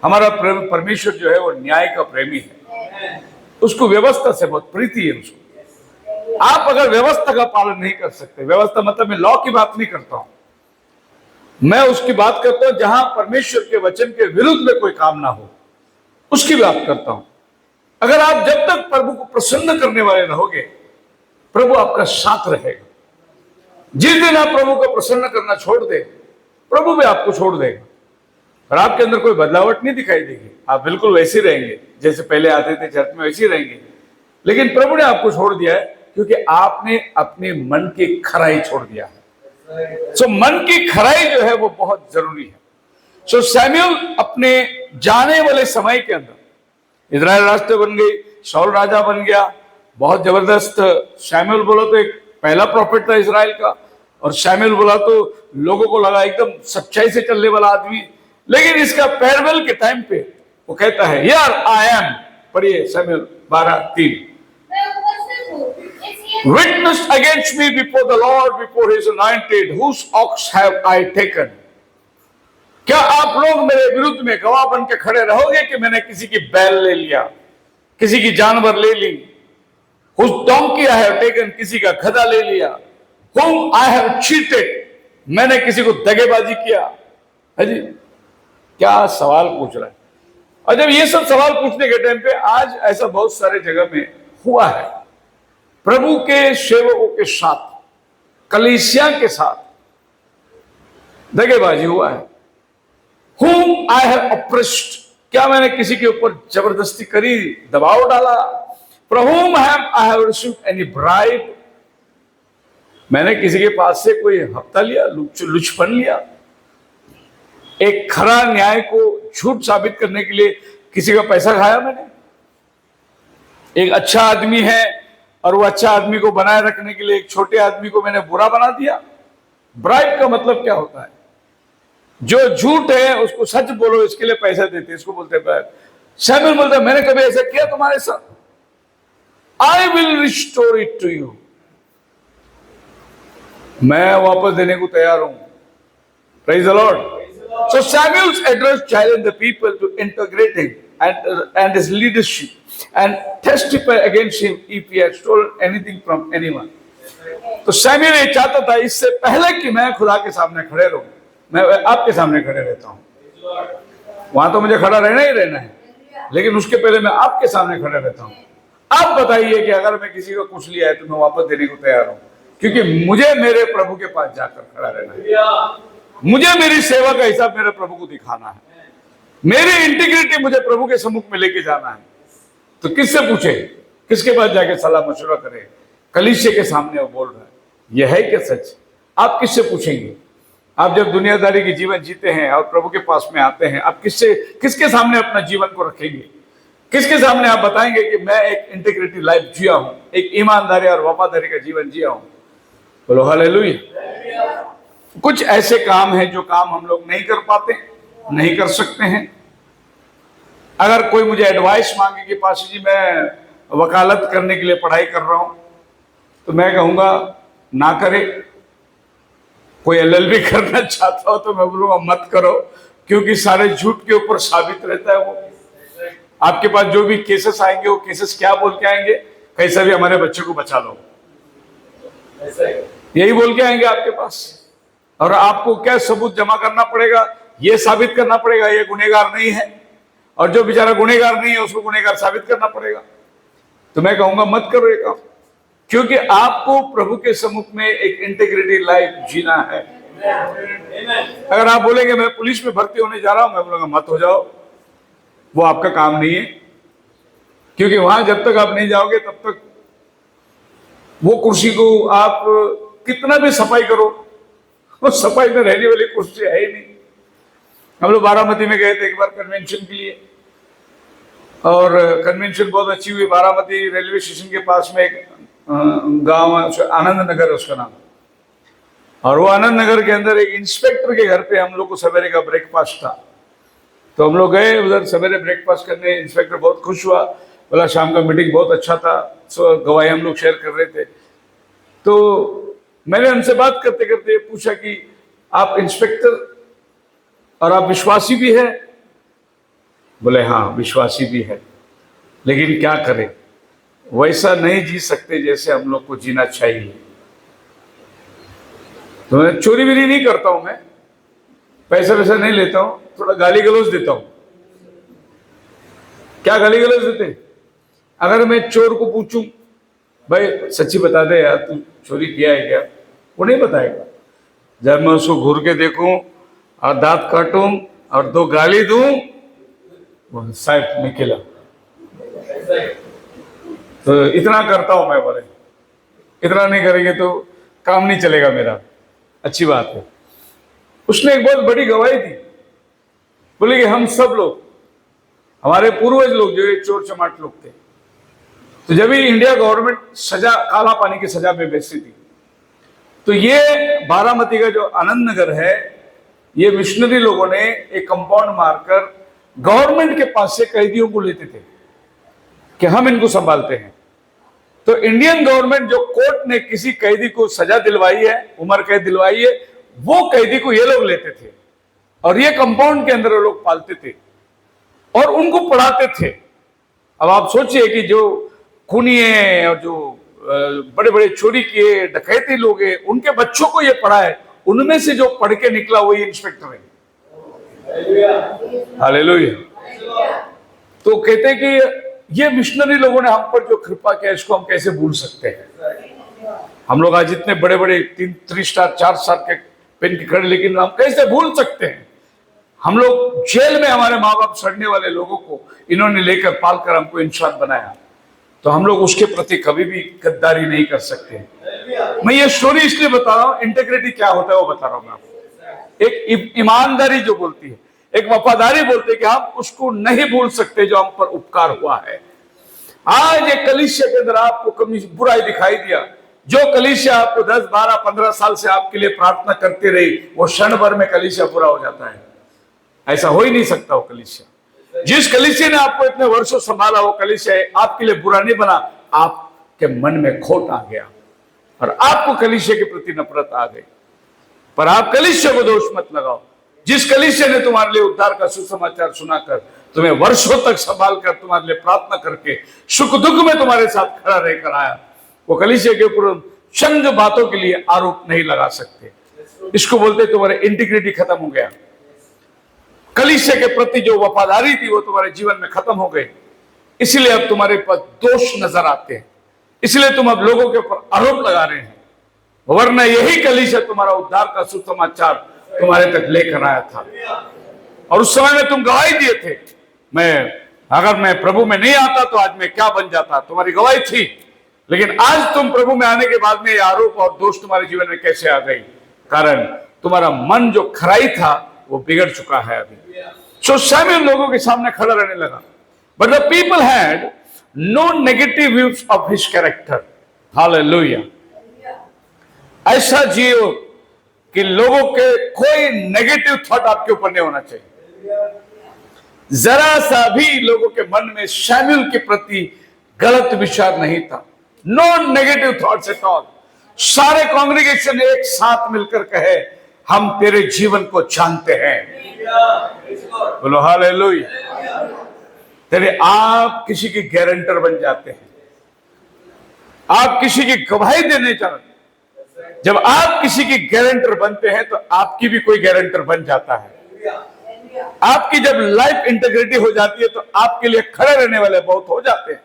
हमारा परमेश्वर जो है वो न्याय का प्रेमी है, उसको व्यवस्था से बहुत प्रीति है। उसको आप अगर व्यवस्था का पालन नहीं कर सकते, व्यवस्था मतलब मैं लॉ की बात नहीं करता हूं, मैं उसकी बात करता हूं जहां परमेश्वर के वचन के विरुद्ध में कोई काम ना हो, उसकी बात करता हूं। अगर आप जब तक प्रभु को प्रसन्न करने वाले रहोगे, प्रभु आपका साथ रहेगा। जिस दिन आप प्रभु को प्रसन्न करना छोड़ दे, प्रभु भी आपको छोड़ देगा और आपके अंदर कोई बदलावट नहीं दिखाई देगी। आप बिल्कुल वैसे रहेंगे जैसे पहले आते थे चर्च में, वैसे ही रहेंगे। लेकिन प्रभु ने आपको छोड़ दिया है क्योंकि आपने अपने मन की खराई छोड़ दिया है। सो मन की खराई जो है वो बहुत जरूरी है। सो सैमुएल अपने जाने वाले समय के अंदर इजराइल राष्ट्र बन गई, शाऊल राजा बन गया, बहुत जबरदस्त। सैमुएल बोला तो एक पहला प्रॉफिट था इजराइल का, और सैमुएल बोला तो लोगों को लगा एकदम सच्चाई से चलने वाला आदमी। लेकिन इसका पैरवेल के टाइम पे वो कहता है यार आई एम, पढ़िए Samuel 12:3, witness against me before the Lord, before his anointed, whose ox have I taken? क्या आप लोग मेरे विरुद्ध में गवाह बन के खड़े रहोगे कि मैंने किसी की बैल ले लिया, किसी की जानवर ले ली? whose donkey I have taken, किसी का गधा ले लिया। whom I have cheated, मैंने किसी को दगेबाजी किया। है जी, क्या सवाल पूछ रहा है। और जब ये सब सवाल पूछने के टाइम पे आज ऐसा बहुत सारे जगह में हुआ है, प्रभु के सेवकों के साथ, कलीसिया के साथ दगेबाजी हुआ है। Whom I have oppressed, क्या मैंने किसी के ऊपर जबरदस्ती करी, दबाव डाला? From whom I have received any bribe, मैंने किसी के पास से कोई हफ्ता लिया, लुचपन लिया? एक खरा न्याय को झूठ साबित करने के लिए किसी का पैसा खाया मैंने? एक अच्छा आदमी है और वो अच्छा आदमी को बनाए रखने के लिए एक छोटे आदमी को मैंने बुरा बना दिया? ब्राइब का मतलब क्या होता है? जो झूठ है उसको सच बोलो, इसके लिए पैसा देते, इसको बोलते हैं ब्राइब। सैमुएल बोलता है मैंने कभी ऐसा किया तुम्हारे साथ? I will restore it to you, मैं वापस देने को तैयार हूं। Praise the Lord. So Samuel's address challenged the people to integrate him and his leadership and testify against him if he had stolen anything from anyone. तो Samuel ये चाहता था इससे पहले कि मैं खुदा के सामने खड़े रहूं, मैं आपके सामने खड़े रहता हूं। वहां तो मुझे खड़ा रहना ही रहना है, लेकिन उसके पहले मैं आपके सामने खड़े रहता हूं। आप बताइए कि अगर मैं किसी को कुछ लिया है तो मैं वापस देने को तैयार हूं, क्योंकि मुझे मेरे प्रभु के पास जाकर खड़ा रहना है। मुझे मेरी सेवा का हिसाब मेरे प्रभु को दिखाना है, मेरी इंटीग्रिटी मुझे प्रभु के सम्मुख में लेके जाना है। तो किससे पूछे, किसके पास जाके सलाह मशवरा करे? कलीसिया के सामने वो बोल रहा है, यह है क्या सच? आप किससे पूछेंगे? आप जब दुनियादारी की जीवन जीते हैं और प्रभु के पास में आते हैं, आप किसके सामने अपना जीवन को रखेंगे? किसके सामने आप बताएंगे कि मैं एक इंटीग्रिटी लाइफ जिया हूं, एक ईमानदारी और वफादारी का जीवन जिया हूं? बोलो हालेलुया। कुछ ऐसे काम हैं जो काम हम लोग नहीं कर पाते, नहीं कर सकते हैं। अगर कोई मुझे एडवाइस मांगे कि पाशी जी मैं वकालत करने के लिए पढ़ाई कर रहा हूं, तो मैं कहूंगा ना करे। कोई एलएलबी करना चाहता हो तो मैं बोलूंगा मत करो, क्योंकि सारे झूठ के ऊपर साबित रहता है। वो आपके पास जो भी केसेस आएंगे, वो केसेस क्या बोल के आएंगे? कैसे भी हमारे बच्चे को बचा लो, यही बोल के आएंगे आपके पास। और आपको क्या सबूत जमा करना पड़ेगा? ये साबित करना पड़ेगा ये गुनहगार नहीं है, और जो बेचारा गुनहगार नहीं है उसको गुनहगार साबित करना पड़ेगा। तो मैं कहूंगा मत करो ये काम, क्योंकि आपको प्रभु के सम्मुख में एक इंटीग्रिटी लाइफ जीना है। अगर आप बोलेंगे मैं पुलिस में भर्ती होने जा रहा हूं, मैं बोलूंगा मत हो जाओ, वो आपका काम नहीं है। क्योंकि वहां जब तक आप नहीं जाओगे तब तक वो कुर्सी को आप कितना भी सफाई करो, वो सफाई में रहने वाली कुर्सी है ही नहीं। हम लोग बारामती में गए थे एक बार कन्वेंशन के लिए, और कन्वेंशन बहुत अच्छी हुई। बारामती रेलवे स्टेशन के पास में एक गांव है, आनंद नगर है उसका नाम। और वो आनंद नगर के अंदर एक इंस्पेक्टर के घर पे हम लोग को सवेरे का ब्रेकफास्ट था। तो हम लोग गए उधर सवेरे ब्रेकफास्ट करने। इंस्पेक्टर बहुत खुश हुआ, बोला शाम का मीटिंग बहुत अच्छा था। गवाही हम लोग शेयर कर रहे थे। तो मैंने उनसे बात करते करते पूछा कि आप इंस्पेक्टर और आप विश्वासी भी है? बोले हाँ विश्वासी भी है, लेकिन क्या करें, वैसा नहीं जी सकते जैसे हम लोग को जीना चाहिए। तो मैं चोरी भी नहीं करता हूं, मैं पैसा वैसा नहीं लेता हूं, थोड़ा गाली गलौज देता हूं। क्या गाली गलौज देते? अगर मैं चोर को पूछूं भाई सच्ची बता दे यार तू चोरी किया है क्या, वो नहीं बताएगा। जब मैं उसको घूर के देखूं और दांत काटूं और 2 गाली दूं, वो साहब निकला। तो इतना करता हूं मैं। बोले इतना नहीं करेंगे तो काम नहीं चलेगा मेरा। अच्छी बात है। उसने एक बहुत बड़ी गवाही दी, बोले कि हम सब लोग, हमारे पूर्वज लोग जो चोर चमाट लोग थे, तो जब भी इंडिया गवर्नमेंट सजा, काला पानी की सजा में बेचती थी, तो ये बारामती का जो आनंद नगर है, ये मिशनरी लोगों ने एक कंपाउंड मारकर गवर्नमेंट के पास से कैदियों को लेते थे कि हम इनको संभालते हैं। तो इंडियन गवर्नमेंट जो कोर्ट ने किसी कैदी को सजा दिलवाई है, उम्र कैद दिलवाई है, वो कैदी को ये लोग लेते थे और ये कंपाउंड के अंदर वो लोग पालते थे और उनको पढ़ाते थे। अब आप सोचिए कि जो खूनी है और जो बड़े बड़े चोरी किए डकैती लोग हैं, उनके बच्चों को ये पढ़ाए, उनमें से जो पढ़ के निकला वही इंस्पेक्टर है। हालेलुया। तो कहते हैं कि ये मिशनरी लोगों ने हम पर जो कृपा किया, इसको हम कैसे भूल सकते हैं। हम लोग आज इतने बड़े बड़े 3 स्टार 4 स्टार के पेन के खड़े, लेकिन हम कैसे भूल सकते हैं। हम लोग जेल में हमारे माँ बाप सड़ने वाले लोगों को इन्होंने लेकर पालकर हमको इंसान बनाया, तो हम लोग उसके प्रति कभी भी गद्दारी नहीं कर सकते। मैं ये स्टोरी इसलिए बता रहा हूं, इंटेग्रिटी क्या होता है वो बता रहा हूं मैं आपको। एक ईमानदारी जो बोलती है, एक वफादारी बोलते हैं कि हम उसको नहीं भूल सकते जो हम पर उपकार हुआ है। आज एक कलीसिया के अंदर आपको कभी बुराई दिखाई दिया, जो कलीसिया आपको 10, 12, 15 साल से आपके लिए प्रार्थना करती रही, वो क्षण भर में कलीसिया बुरा हो जाता है। ऐसा हो ही नहीं सकता। वो कलीसिया, जिस कलीसिया ने आपको इतने वर्षों संभाला, वो कलीसिया आपके लिए बुरा नहीं बना, आपके मन में खोट आ गया और आपको कलीसिया के प्रति नफरत आ गई। पर आप कलीसिया को दोष मत लगाओ। जिस कलीसिया ने तुम्हारे लिए उद्धार का सुसमाचार सुनाकर तुम्हें वर्षों तक संभाल कर तुम्हारे लिए प्रार्थना करके सुख दुख में तुम्हारे साथ खड़ा रहकर आया, वो कलीसिया के ऊपर चंद बातों के लिए आरोप नहीं लगा सकते। इसको बोलते तुम्हारे इंटीग्रिटी खत्म हो गया। कलीसिया के प्रति जो वफादारी थी वो तुम्हारे जीवन में खत्म हो गई, इसलिए अब तुम्हारे पास दोष नजर आते हैं, इसलिए तुम अब लोगों के ऊपर आरोप लगा रहे हैं। वरना यही कलीसिया तुम्हारा उद्धार का सुसमाचार तुम्हारे तक लेकर आया था और उस समय में तुम गवाही दिए थे, अगर मैं प्रभु में नहीं आता तो आज मैं क्या बन जाता, तुम्हारी गवाही थी। लेकिन आज तुम प्रभु में आने के बाद में ये आरोप और दोष तुम्हारे जीवन में कैसे आ गई? कारण तुम्हारा मन जो खराई था वो बिगड़ चुका है अभी। सो सैमुएल लोगों के सामने खड़ा रहने लगा, but the people had no negative views of his character. Hallelujah. ऐसा जियो कि लोगों के कोई नेगेटिव थॉट आपके ऊपर नहीं होना चाहिए। जरा सा भी लोगों के मन में शमूएल के प्रति गलत विचार नहीं था। No negative thoughts at all. सारे कांग्रेगेशन एक साथ मिलकर कहे, हम तेरे जीवन को जानते हैं। बोलो हालेलुया। तेरे आप किसी की गारंटर बन जाते हैं, आप किसी की गवाही देने जाते। जब आप किसी की गारंटर बनते हैं तो आपकी भी कोई गारंटर बन जाता है। आपकी जब लाइफ इंटीग्रिटी हो जाती है तो आपके लिए खड़े रहने वाले बहुत हो जाते हैं।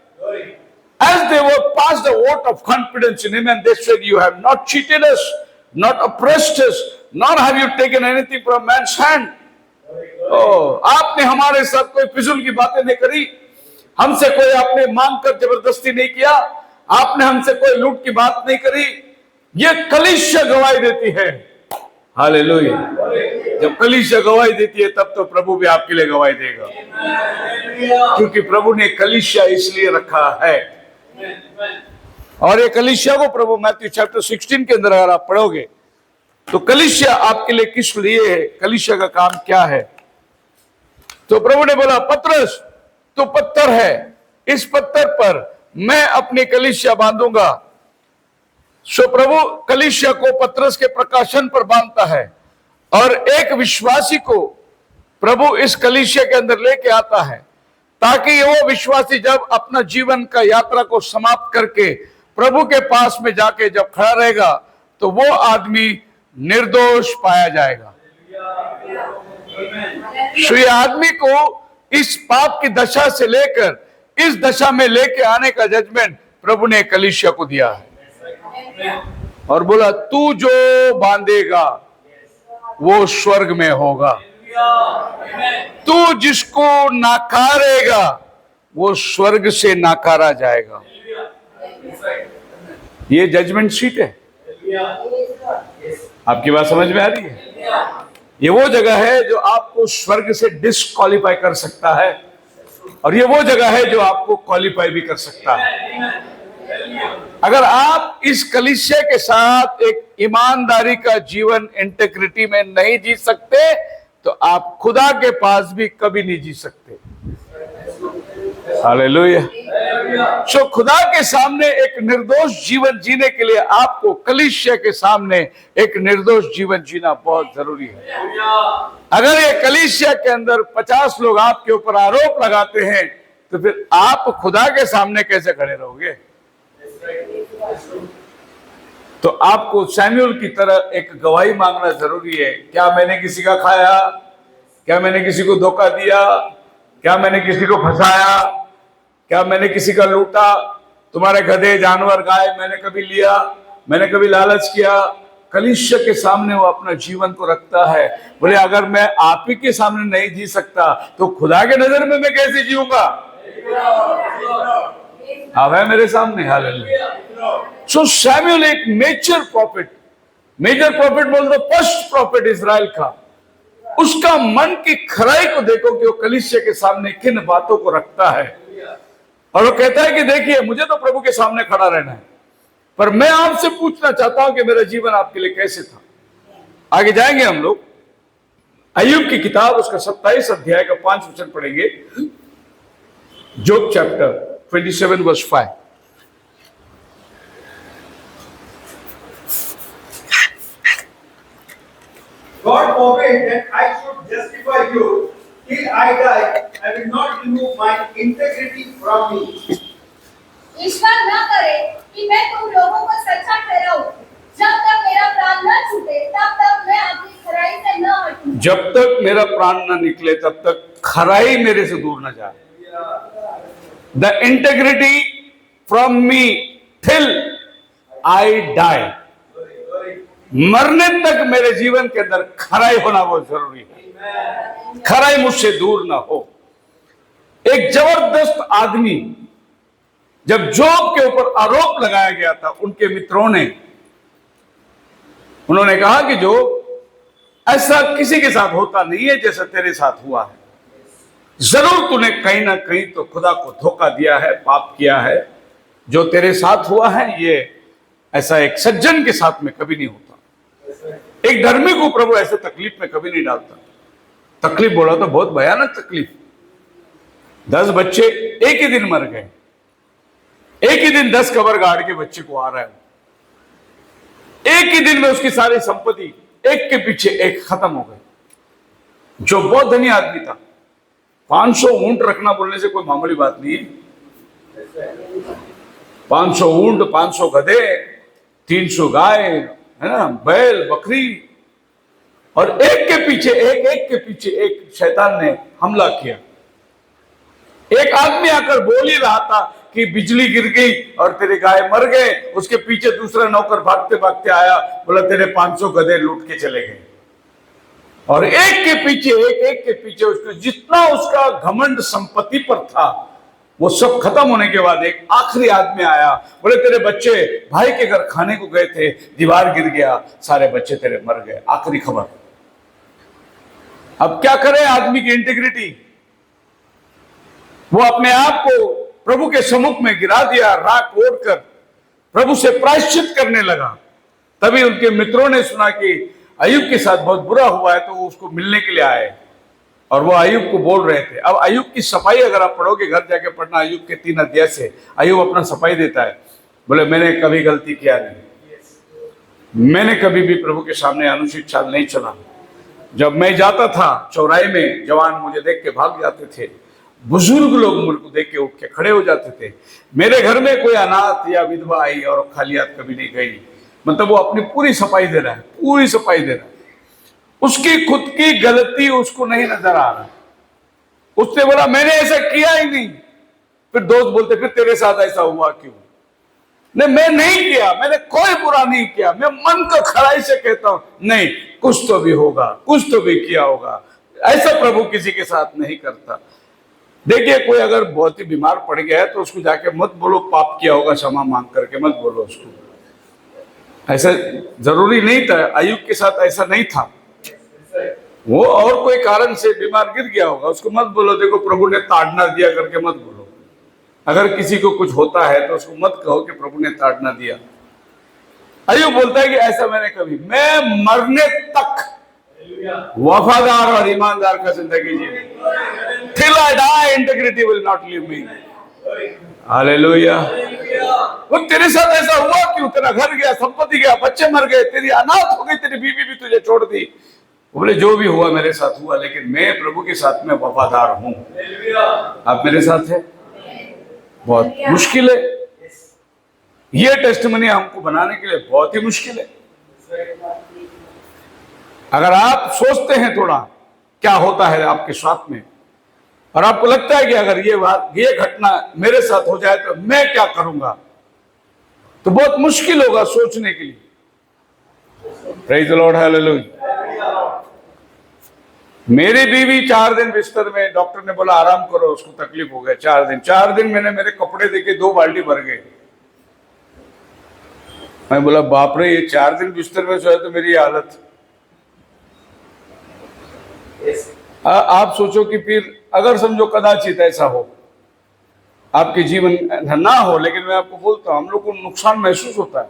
As they were passed the vote of confidence in him, and they said, "You have not cheated us, not oppressed us, nor have you taken anything from man's hand." आपने हमारे साथ कोई फिजूल की बातें नहीं करी, हमसे कोई आपने मांग कर जबरदस्ती नहीं किया, आपने हमसे कोई लूट की बात नहीं करी। ये कलीसिया गवाही देती है। हालेलुया। जब कलीसिया गवाही देती है तब तो प्रभु भी आपके लिए गवाही देगा, क्योंकि प्रभु ने कलीसिया इसलिए रखा है। और ये कलीसिया को प्रभु मैथ्यू चैप्टर 16 के अंदर अगर आप पढ़ोगे तो कलीसिया आपके लिए किस लिए है, कलीसिया का काम क्या है? तो प्रभु ने बोला, पतरस तो पत्थर है, इस पत्थर पर मैं अपनी कलीसिया बांधूंगा। सो प्रभु कलीसिया को पतरस के प्रकाशन पर बांधता है और एक विश्वासी को प्रभु इस कलीसिया के अंदर लेके आता है, ताकि वो विश्वासी जब अपना जीवन का यात्रा को समाप्त करके प्रभु के पास में जाके जब खड़ा रहेगा तो वो आदमी निर्दोष पाया जाएगा। सो ये आदमी को इस पाप की दशा से लेकर इस दशा में लेके आने का जजमेंट प्रभु ने कलीसिया को दिया है और बोला, तू जो बांधेगा वो स्वर्ग में होगा, तू जिसको नाकारेगा वो स्वर्ग से नाकारा जाएगा। ये जजमेंट सीट है। आपकी बात समझ में आ रही है? ये वो जगह है जो आपको स्वर्ग से डिस्क्वालीफाई कर सकता है और ये वो जगह है जो आपको क्वालिफाई भी कर सकता है। अगर आप इस कलीसिया के साथ एक ईमानदारी का जीवन इंटेग्रिटी में नहीं जी सकते तो आप खुदा के पास भी कभी नहीं जी सकते। हालेलुया। सो खुदा के सामने एक निर्दोष जीवन जीने के लिए आपको कलीसिया के सामने एक निर्दोष जीवन जीना बहुत जरूरी है। अगर ये कलीसिया के अंदर 50 लोग आपके ऊपर आरोप लगाते हैं तो फिर आप खुदा के सामने कैसे खड़े रहोगे? तो आपको सैमुअल की तरह एक गवाही मांगना जरूरी है। क्या मैंने किसी का खाया? क्या मैंने किसी को धोखा दिया? क्या मैंने किसी को फंसाया? क्या मैंने किसी का लूटा? तुम्हारे गधे, जानवर, गाय मैंने कभी लिया? मैंने कभी लालच किया? कलीसिया के सामने वो अपना जीवन को रखता है। बोले, अगर मैं आप ही के सामने नहीं जी सकता तो खुदा के नजर में मैं कैसे जीऊंगा? आप है मेरे सामने। हालेलुया। सो सैमुअल एक मेजर प्रॉफिट बोल दो, फर्स्ट प्रॉफिट इजराइल का, उसका मन की खराई को देखो कि वो कलीसिया के सामने किन बातों को रखता है। और वो कहता है कि देखिए, मुझे तो प्रभु के सामने खड़ा रहना है, पर मैं आपसे पूछना चाहता हूं कि मेरा जीवन आपके लिए कैसे था। आगे जाएंगे हम लोग, अय्यूब की किताब उसका 27 अध्याय का 5 वचन पढ़ेंगे। जोब chapter 27 verse 5। God forbid that I should justify you till I die. I will not remove my integrity from me. ईश्वर न करे कि मैं तुम लोगों को सच्चा ठहराऊं। जब तक मेरा प्राण न छूटे तब तक मैं अपनी खराई से न हटूं। जब तक मेरा प्राण न निकले तब तक खराई मेरे से दूर न जाए। The integrity from me till I die. मरने तक मेरे जीवन के अंदर खराई होना बहुत जरूरी है। खराई मुझसे दूर ना हो। एक जबरदस्त आदमी, जब जोब के ऊपर आरोप लगाया गया था, उनके मित्रों ने, उन्होंने कहा कि जो ऐसा किसी के साथ होता नहीं है जैसा तेरे साथ हुआ है। जरूर तूने कहीं ना कहीं तो खुदा को धोखा दिया है, पाप किया है। जो तेरे साथ हुआ है ये ऐसा एक सज्जन के साथ में कभी नहीं होता। एक धर्मी को प्रभु ऐसे तकलीफ में कभी नहीं डालता। तकलीफ बोला तो बहुत भयानक तकलीफ। 10 बच्चे एक ही दिन मर गए। एक ही दिन 10 कबर गाड़ के बच्चे को आ रहा है। एक ही दिन में उसकी सारी संपत्ति एक के पीछे एक खत्म हो गई। जो बहुत धनी आदमी था, 500 ऊंट रखना बोलने से कोई मामूली बात नहीं है। 500 ऊंट, 500 गधे, 300 गाय, है ना, बैल, बकरी, और एक के पीछे एक शैतान ने हमला किया। एक आदमी आकर बोल ही रहा था कि बिजली गिर गई और तेरे गाय मर गए। उसके पीछे दूसरा नौकर भागते भागते आया, बोला तेरे 500 गधे लूट के चले गए। और एक के पीछे उसको जितना उसका घमंड संपत्ति पर था वो सब खत्म होने के बाद एक आखिरी आदमी आया, बोले तेरे बच्चे भाई के घर खाने को गए थे, दीवार गिर गया, सारे बच्चे तेरे मर गए। आखिरी खबर। अब क्या करे आदमी की इंटीग्रिटी? वो अपने आप को प्रभु के सम्मुख में गिरा दिया, राख ओढ़कर प्रभु से प्रायश्चित करने लगा। तभी उनके मित्रों ने सुना कि अय्यूब के साथ बहुत बुरा हुआ है तो वो उसको मिलने के लिए आए और वो अय्यूब को बोल रहे थे। अब अय्यूब की सफाई अगर आप पढ़ोगे, घर जाके पढ़ना अय्यूब के 3 अध्याय से, अय्यूब अपना सफाई देता है। बोले मैंने कभी गलती किया नहीं, मैंने कभी भी प्रभु के सामने अनुचित चाल नहीं चला। जब मैं जाता था चौराहे में, जवान मुझे देख के भाग जाते थे, बुजुर्ग लोग मुझे को देख के उठ के खड़े हो जाते थे। मेरे घर में कोई अनाथ या विधवा आई और खाली हाथ कभी नहीं गई। मतलब वो अपनी पूरी सफाई दे रहा है, पूरी सफाई दे रहा है। उसकी खुद की गलती उसको नहीं नजर आ रहा। उसने बोला मैंने ऐसा किया ही नहीं। फिर दोस्त बोलते फिर तेरे साथ ऐसा हुआ क्यों? नहीं, मैं नहीं किया, मैंने कोई बुरा नहीं किया। मैं मन को खराई से कहता हूं नहीं, कुछ तो भी होगा, कुछ तो भी किया होगा। ऐसा प्रभु किसी के साथ नहीं करता। देखिए, कोई अगर बहुत ही बीमार पड़ गया है तो उसको जाके मत बोलो पाप किया होगा, क्षमा मांग करके मत बोलो उसको। ऐसा जरूरी नहीं था, अय्यूब के साथ ऐसा नहीं था। वो और कोई कारण से बीमार गिर गया होगा, उसको मत बोलो देखो प्रभु ने ताड़ना दिया करके मत बोलो। अगर किसी को कुछ होता है तो उसको मत कहो कि प्रभु ने ताड़ना दिया। अय्यूब बोलता है कि ऐसा मैंने कभी, मैं मरने तक वफादार और ईमानदार का जिंदगी जी, till I die integrity will not leave me। Hallelujah. वो तेरे साथ ऐसा हुआ क्यों? तेरा घर गया, संपत्ति गया, बच्चे मर गए, तेरी अनाथ हो गई, तेरी बीवी भी तुझे छोड़ दी। बोले जो भी हुआ मेरे साथ हुआ, लेकिन मैं प्रभु के साथ में वफादार हूं। आप मेरे साथ है? बहुत मुश्किल है ये टेस्टिमनी हमको बनाने के लिए, बहुत ही मुश्किल है। अगर आप सोचते हैं थोड़ा क्या होता है आपके साथ में, और आपको लगता है कि अगर ये घटना मेरे साथ हो जाए तो मैं क्या करूंगा, तो बहुत मुश्किल होगा सोचने के लिए। Praise the Lord, hallelujah. मेरी बीवी 4 दिन बिस्तर में, डॉक्टर ने बोला आराम करो, उसको तकलीफ हो गया। 4 दिन मैंने मेरे कपड़े देके 2 बाल्टी भर गए। मैं बोला बाप रे, ये 4 दिन बिस्तर में सोया तो मेरी हालत। आप सोचो कि फिर अगर समझो कदाचित ऐसा हो, आपके जीवन ना हो, लेकिन मैं आपको बोलता हूं हम लोग को नुकसान महसूस होता है।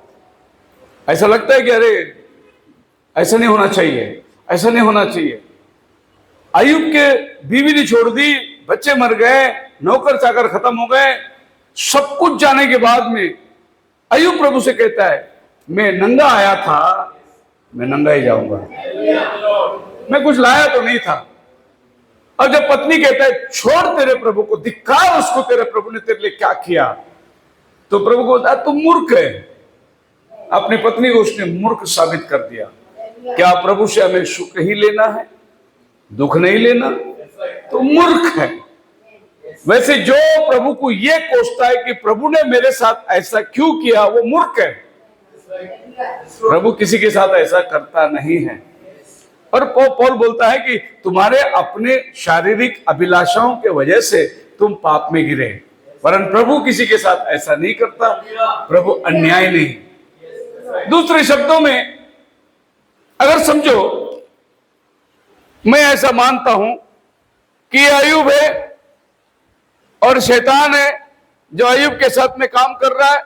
ऐसा लगता है कि अरे ऐसा नहीं होना चाहिए, ऐसा नहीं होना चाहिए। अय्यूब के बीवी ने छोड़ दी, बच्चे मर गए, नौकर चाकर खत्म हो गए, सब कुछ जाने के बाद में अय्यूब प्रभु से कहता है मैं नंगा आया था, मैं नंगा ही जाऊंगा, मैं कुछ लाया तो नहीं था। और जब पत्नी कहता है छोड़ तेरे प्रभु को, धिक्कार उसको, तेरे प्रभु ने तेरे लिए क्या किया, तो प्रभु को बोलता तुम मूर्ख है। अपनी पत्नी को उसने मूर्ख साबित कर दिया। क्या प्रभु से हमें सुख ही लेना है, दुख नहीं लेना? तो मूर्ख है। वैसे जो प्रभु को ये कोसता है कि प्रभु ने मेरे साथ ऐसा क्यों किया, वो मूर्ख है। प्रभु किसी के साथ ऐसा करता नहीं है। और पौल बोलता है कि तुम्हारे अपने शारीरिक अभिलाषाओं के वजह से तुम पाप में गिरे, वरन प्रभु किसी के साथ ऐसा नहीं करता। प्रभु अन्याय नहीं। दूसरे शब्दों में अगर समझो, मैं ऐसा मानता हूं कि अय्यूब है और शैतान है जो अय्यूब के साथ में काम कर रहा है,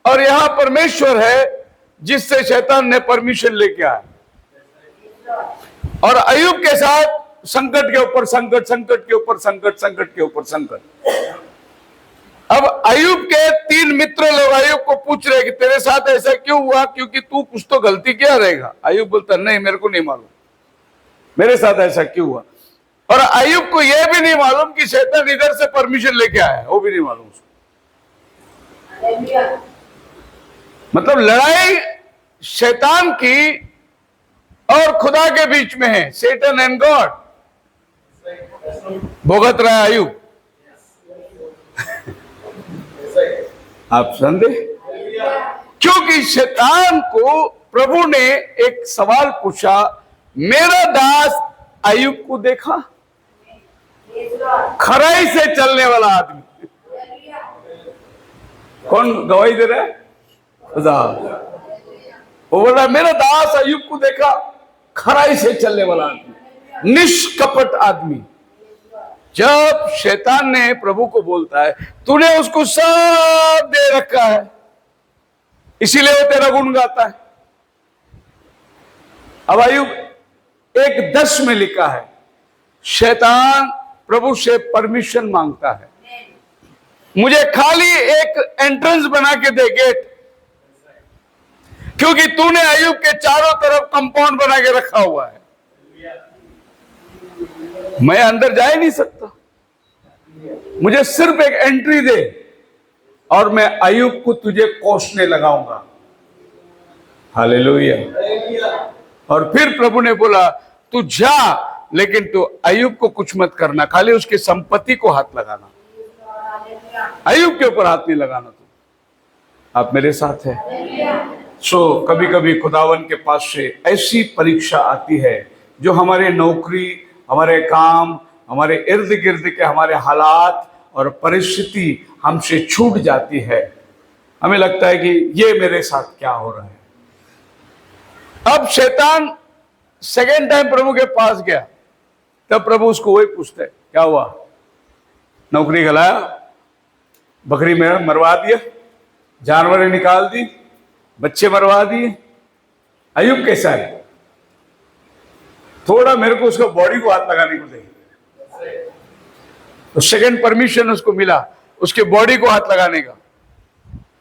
और यहां परमेश्वर है जिससे शैतान ने परमिशन लेके आया, और अय्यूब के साथ संकट के ऊपर संकट, संकट के ऊपर संकट, संकट के ऊपर संकट। अब अय्यूब के 3 मित्र लोग अय्यूब को पूछ रहे कि तेरे साथ ऐसा क्यों हुआ, क्योंकि तू कुछ तो गलती किया रहेगा। अय्यूब बोलता नहीं, मेरे को नहीं मालूम मेरे साथ ऐसा क्यों हुआ। और अय्यूब को यह भी नहीं मालूम कि शैतान इधर से परमिशन लेके आया है, वो भी नहीं मालूम उसको। मतलब लड़ाई शैतान की और खुदा के बीच में है, सेटन एंड गॉड। भुगत रहा है अय्यूब। आप समझे? क्योंकि शैतान को प्रभु ने एक सवाल पूछा, मेरा दास अय्यूब को देखा, खराई से चलने वाला आदमी। कौन गवाही दे रहा है? खुदा। वो बोला मेरा दास अय्यूब को देखा, खराई से चलने वाला आदमी, निष्कपट आदमी। जब शैतान ने प्रभु को बोलता है तूने उसको सब दे रखा है, इसीलिए वो तेरा गुण गाता है, अब अय्यूब 1:10 में लिखा है, शैतान प्रभु से परमिशन मांगता है, मुझे खाली एक एंट्रेंस बना के दे, गेट, क्योंकि तूने अय्यूब के चारों तरफ कंपाउंड बना के रखा हुआ है, मैं अंदर जा ही नहीं सकता, मुझे सिर्फ एक एंट्री दे और मैं अय्यूब को तुझे कोसने लगाऊंगा। हालेलुया। और फिर प्रभु ने बोला, तू जा, लेकिन तू अय्यूब को कुछ मत करना, खाली उसकी संपत्ति को हाथ लगाना, अय्यूब के ऊपर हाथ नहीं लगाना। तू, आप मेरे साथ है? कभी कभी खुदावन के पास से ऐसी परीक्षा आती है जो हमारे नौकरी, हमारे काम, हमारे इर्द गिर्द के हमारे हालात और परिस्थिति हमसे छूट जाती है। हमें लगता है कि ये मेरे साथ क्या हो रहा है। अब शैतान सेकेंड टाइम प्रभु के पास गया, तब प्रभु उसको वही पूछते, क्या हुआ, नौकरी गलाया, बकरी में मरवा दिया, जानवरें निकाल दी, बच्चे मरवा दिए, अय्यूब कैसा है? थोड़ा मेरे को उसको बॉडी को हाथ लगाने को दे। तो सेकंड परमिशन उसको मिला उसके बॉडी को हाथ लगाने का।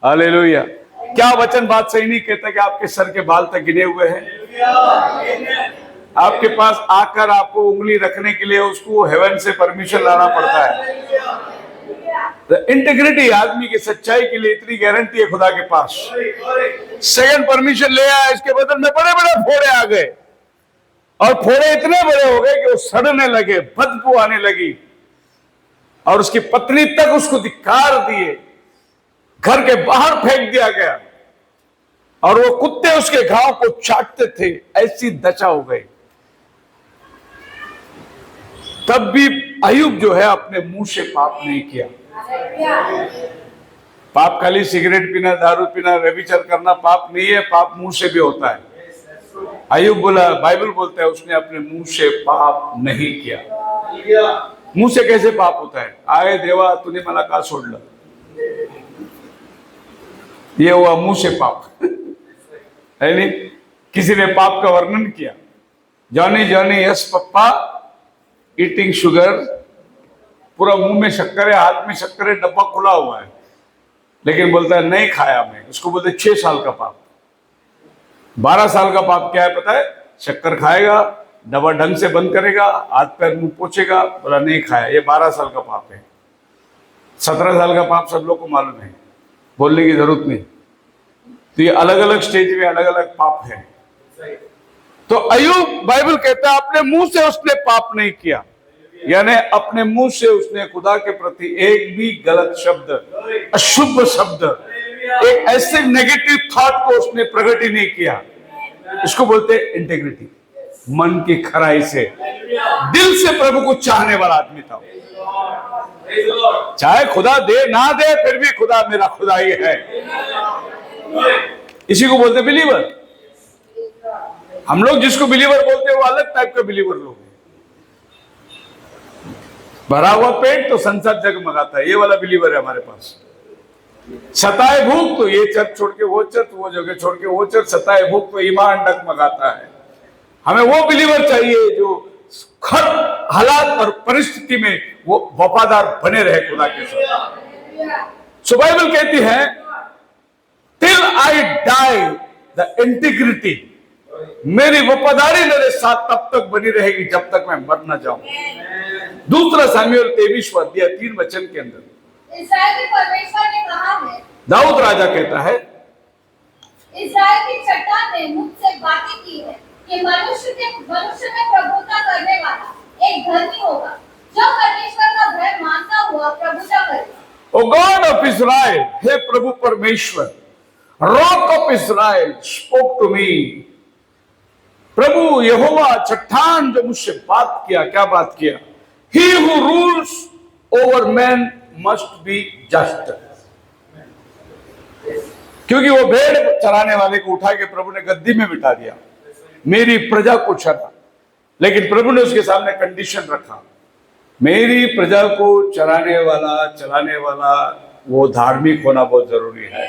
हालेलुया। क्या वचन बात सही नहीं कहता कि आपके सर के बाल तक गिने हुए हैं? आपके पास आकर आपको उंगली रखने के लिए उसको हेवन से परमिशन लाना पड़ता है। इंटीग्रिटी, आदमी की सच्चाई के लिए इतनी गारंटी है खुदा के पास। सेकंड परमिशन ले आया, इसके बदल में बड़े बड़े फोड़े आ गए, और फोड़े इतने बड़े हो गए कि वो सड़ने लगे, बदबू आने लगी, और उसकी पत्नी तक उसको धिक्कार दिए, घर के बाहर फेंक दिया गया, और वो कुत्ते उसके घाव को चाटते थे, ऐसी दशा हो गई। तब भी अय्यूब जो है अपने मुंह से पाप नहीं किया। पाप खाली सिगरेट पीना, दारू पीना, व्यभिचार करना पाप नहीं है, पाप मुंह से भी होता है। अय्यूब बोला, बाइबल बोलता है उसने अपने मुंह से पाप नहीं किया। मुंह से कैसे पाप होता है? आए देवा तूने मला का सोडलं, ये हुआ मुंह से पाप है नहीं? किसी ने पाप का वर्णन किया, जॉनी जॉनी यस पप्पा ईटिंग शुगर, पूरा मुंह में शक्कर है, हाथ में शक्कर है, डब्बा खुला हुआ है, लेकिन बोलता है नहीं खाया मैं। उसको बोलते 6 साल का पाप। 12 साल का पाप क्या है पता है? शक्कर खाएगा, डब्बा ढंग से बंद करेगा, हाथ पैर मुंह पोछेगा, बोला नहीं खाया, ये 12 साल का पाप है। 17 साल का पाप सब लोग को मालूम है, बोलने की जरूरत नहीं। तो ये अलग अलग स्टेज में अलग अलग पाप है। तो अय्यूब, बाइबल कहता है अपने मुंह से उसने पाप नहीं किया, यानी अपने मुंह से उसने खुदा के प्रति एक भी गलत शब्द, अशुभ शब्द, एक ऐसे नेगेटिव थॉट को उसने प्रकट ही नहीं किया। इसको बोलते इंटेग्रिटी, मन की खराई से, दिल से प्रभु को चाहने वाला आदमी था। चाहे खुदा दे ना दे, फिर भी खुदा मेरा खुदा ही है। इसी को बोलते बिलीवर। हम लोग जिसको बिलीवर बोलते हैं वो अलग टाइप का बिलीवर लोग हैं। भरा हुआ पेट तो संसार जगमगाता है, ये वाला बिलीवर है हमारे पास। सताए भूख तो ये चर्च छोड़ के वो चर्च, वो जगह छोड़ के वो चर्च, सताए भूख तो ईमान डगमगाता है। हमें वो बिलीवर चाहिए जो हर हालात और परिस्थिति में वो वफादार बने रहे खुदा के साथ। सो बाइबल कहती है till I die the integrity, मेरी वफादारी मेरे साथ तब तक बनी रहेगी जब तक मैं मर न जाऊं। दूसरा सामुएल 23वां अध्याय 3 वचन के अंदर इस्राएल के परमेश्वर ने कहा है, दाऊद राजा कहता है, इस्राएल की चट्टान ने मुझसे बातें की है कि मनुष्य में प्रभुता करने वाला एक धर्मी होगा जो परमेश्वर का भय मानता हुआ प्रभुता करेगा। ओ गॉड ऑफ इज़राइल, हे प्रभु परमेश्वर, rock of Israel spoke to me. प्रभु यहोवा चट्टान जो मुझसे बात किया, क्या बात किया? He who rules over man must be just. क्योंकि वो भेड़ चराने वाले को उठा के प्रभु ने गद्दी में बिठा दिया, मेरी प्रजा को चरा। लेकिन प्रभु ने उसके सामने कंडीशन रखा, मेरी प्रजा को चराने वाला, चलाने वाला वो धार्मिक होना बहुत जरूरी है।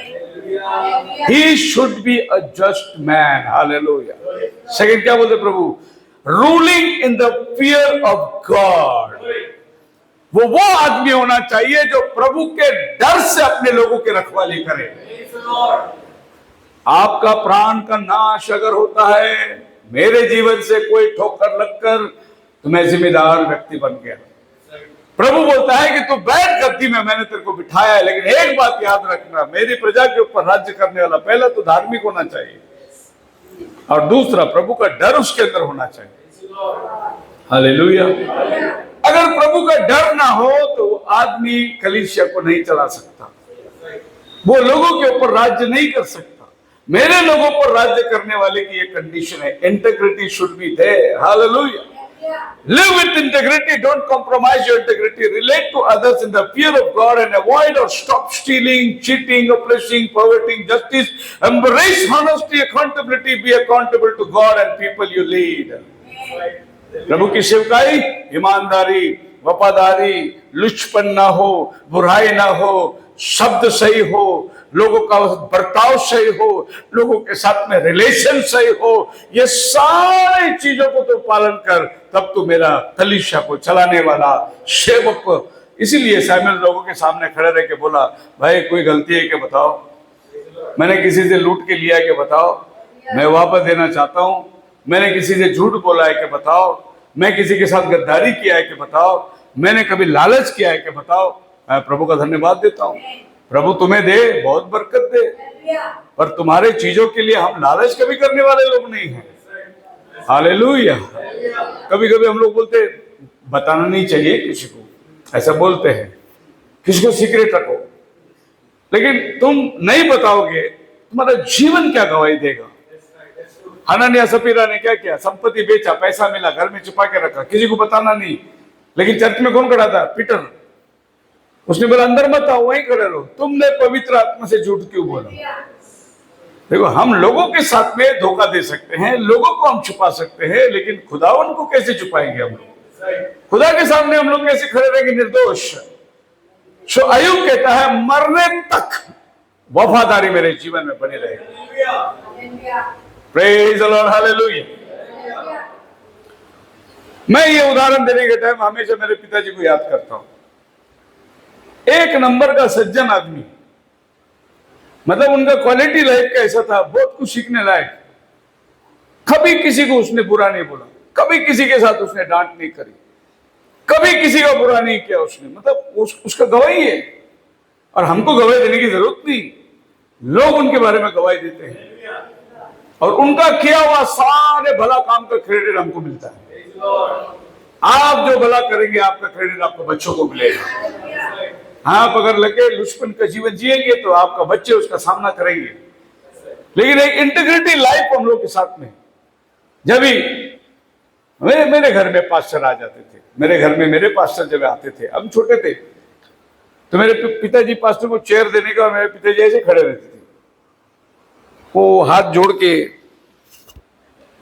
He should be a just man. Hallelujah. Second क्या बोलते प्रभु? Ruling in the fear of God. वो आदमी होना चाहिए जो प्रभु के डर से अपने लोगों की रखवाली करे। आपका प्राण का नाश अगर होता है, मेरे जीवन से कोई ठोकर लगकर, तो मैं जिम्मेदार व्यक्ति बन गया। प्रभु बोलता है कि तू बैठ गद्दी में, मैंने तेरे को बिठाया है, लेकिन एक बात याद रखना, मेरी प्रजा के ऊपर राज्य करने वाला पहला तो धार्मिक होना चाहिए, और दूसरा प्रभु का डर उसके अंदर होना चाहिए। हालेलुया। अगर प्रभु का डर ना हो तो आदमी कलीसिया को नहीं चला सकता, वो लोगों के ऊपर राज्य नहीं कर सकता। मेरे लोगों पर राज्य करने वाले की ये कंडीशन है, integrity should be there. Hallelujah. Live with integrity, don't compromise your integrity. Relate to others in the fear of God and avoid or stop stealing, cheating, oppressing, perverting justice. Embrace honesty, accountability, be accountable to God and people you lead. प्रभु की सेवकाई ईमानदारी, वफादारी, लुचपन ना हो, बुराई ना हो, शब्द सही हो, लोगों का बर्ताव सही हो, लोगों के साथ में रिलेशन सही हो, ये सारी चीजों को तो पालन कर, तब तो मेरा कलीसिया को चलाने वाला सेवक। इसीलिए सैमुएल लोगों के सामने खड़े रह के बोला, भाई कोई गलती है कि बताओ, मैंने किसी से लूट के लिया है कि बताओ, मैं वापस देना चाहता हूं, मैंने किसी से झूठ बोला है कि बताओ, मैं किसी के साथ गद्दारी किया है कि बताओ, मैंने कभी लालच किया है कि बताओ। मैं प्रभु का धन्यवाद देता हूं, प्रभु तुम्हें दे, बहुत बरकत दे, पर तुम्हारे चीजों के लिए हम लालच कभी करने वाले लोग नहीं हैं। हालेलुया। कभी कभी हम लोग बोलते बताना नहीं चाहिए किसी को, ऐसा बोलते हैं, किसी को सीक्रेट रखो, लेकिन तुम नहीं बताओगे, तुम्हारा जीवन क्या गवाही देगा? हनन्याह सपीरा ने क्या किया? संपत्ति बेचा, पैसा मिला, घर में छुपा के रखा, किसी को बताना नहीं। लेकिन चर्च में कौन खड़ा था? पीटर। उसने बोला अंदर मत आओ, वहीं खड़े रहो। तुमने पवित्र आत्मा से झूठ क्यों बोला? देखो, हम लोगों के साथ में धोखा दे सकते हैं, लोगों को हम छुपा सकते हैं, लेकिन खुदावन को कैसे छुपाएंगे हम लोग? खुदा के सामने हम लोग कैसे खड़े रहेंगे निर्दोष? सो अय्यूब कहता है, मरने तक वफादारी मेरे जीवन में बनी रहेगी। Praise the Lord. हालेलुया। मैं ये उदाहरण देने के टाइम हमेशा मेरे पिताजी को याद करता हूं। एक नंबर का सज्जन आदमी, मतलब उनका क्वालिटी लाइफ का ऐसा था, बहुत कुछ सीखने लायक। कभी किसी को उसने बुरा नहीं बोला, कभी किसी के साथ उसने डांट नहीं करी, कभी किसी का बुरा नहीं किया उसने, मतलब उसका गवाही है। और हमको गवाही देने की जरूरत नहीं, लोग उनके बारे में गवाही देते हैं, और उनका किया हुआ सारे भला काम का क्रेडिट हमको मिलता है। आप जो भला करेंगे, आपका क्रेडिट आपके बच्चों को मिलेगा। आप अगर लगे लुचपन का जीवन जिएंगे तो आपका बच्चे उसका सामना करेंगे। लेकिन एक इंटीग्रिटी लाइफ हम लोग के साथ में, जब भी मेरे घर में पास्टर आ जाते थे, मेरे घर में मेरे पास्टर जब आते थे, हम छोटे थे, तो मेरे पिताजी पास्टर को चेयर देने का, और मेरे पिताजी ऐसे खड़े रहते थे, वो हाथ जोड़ के,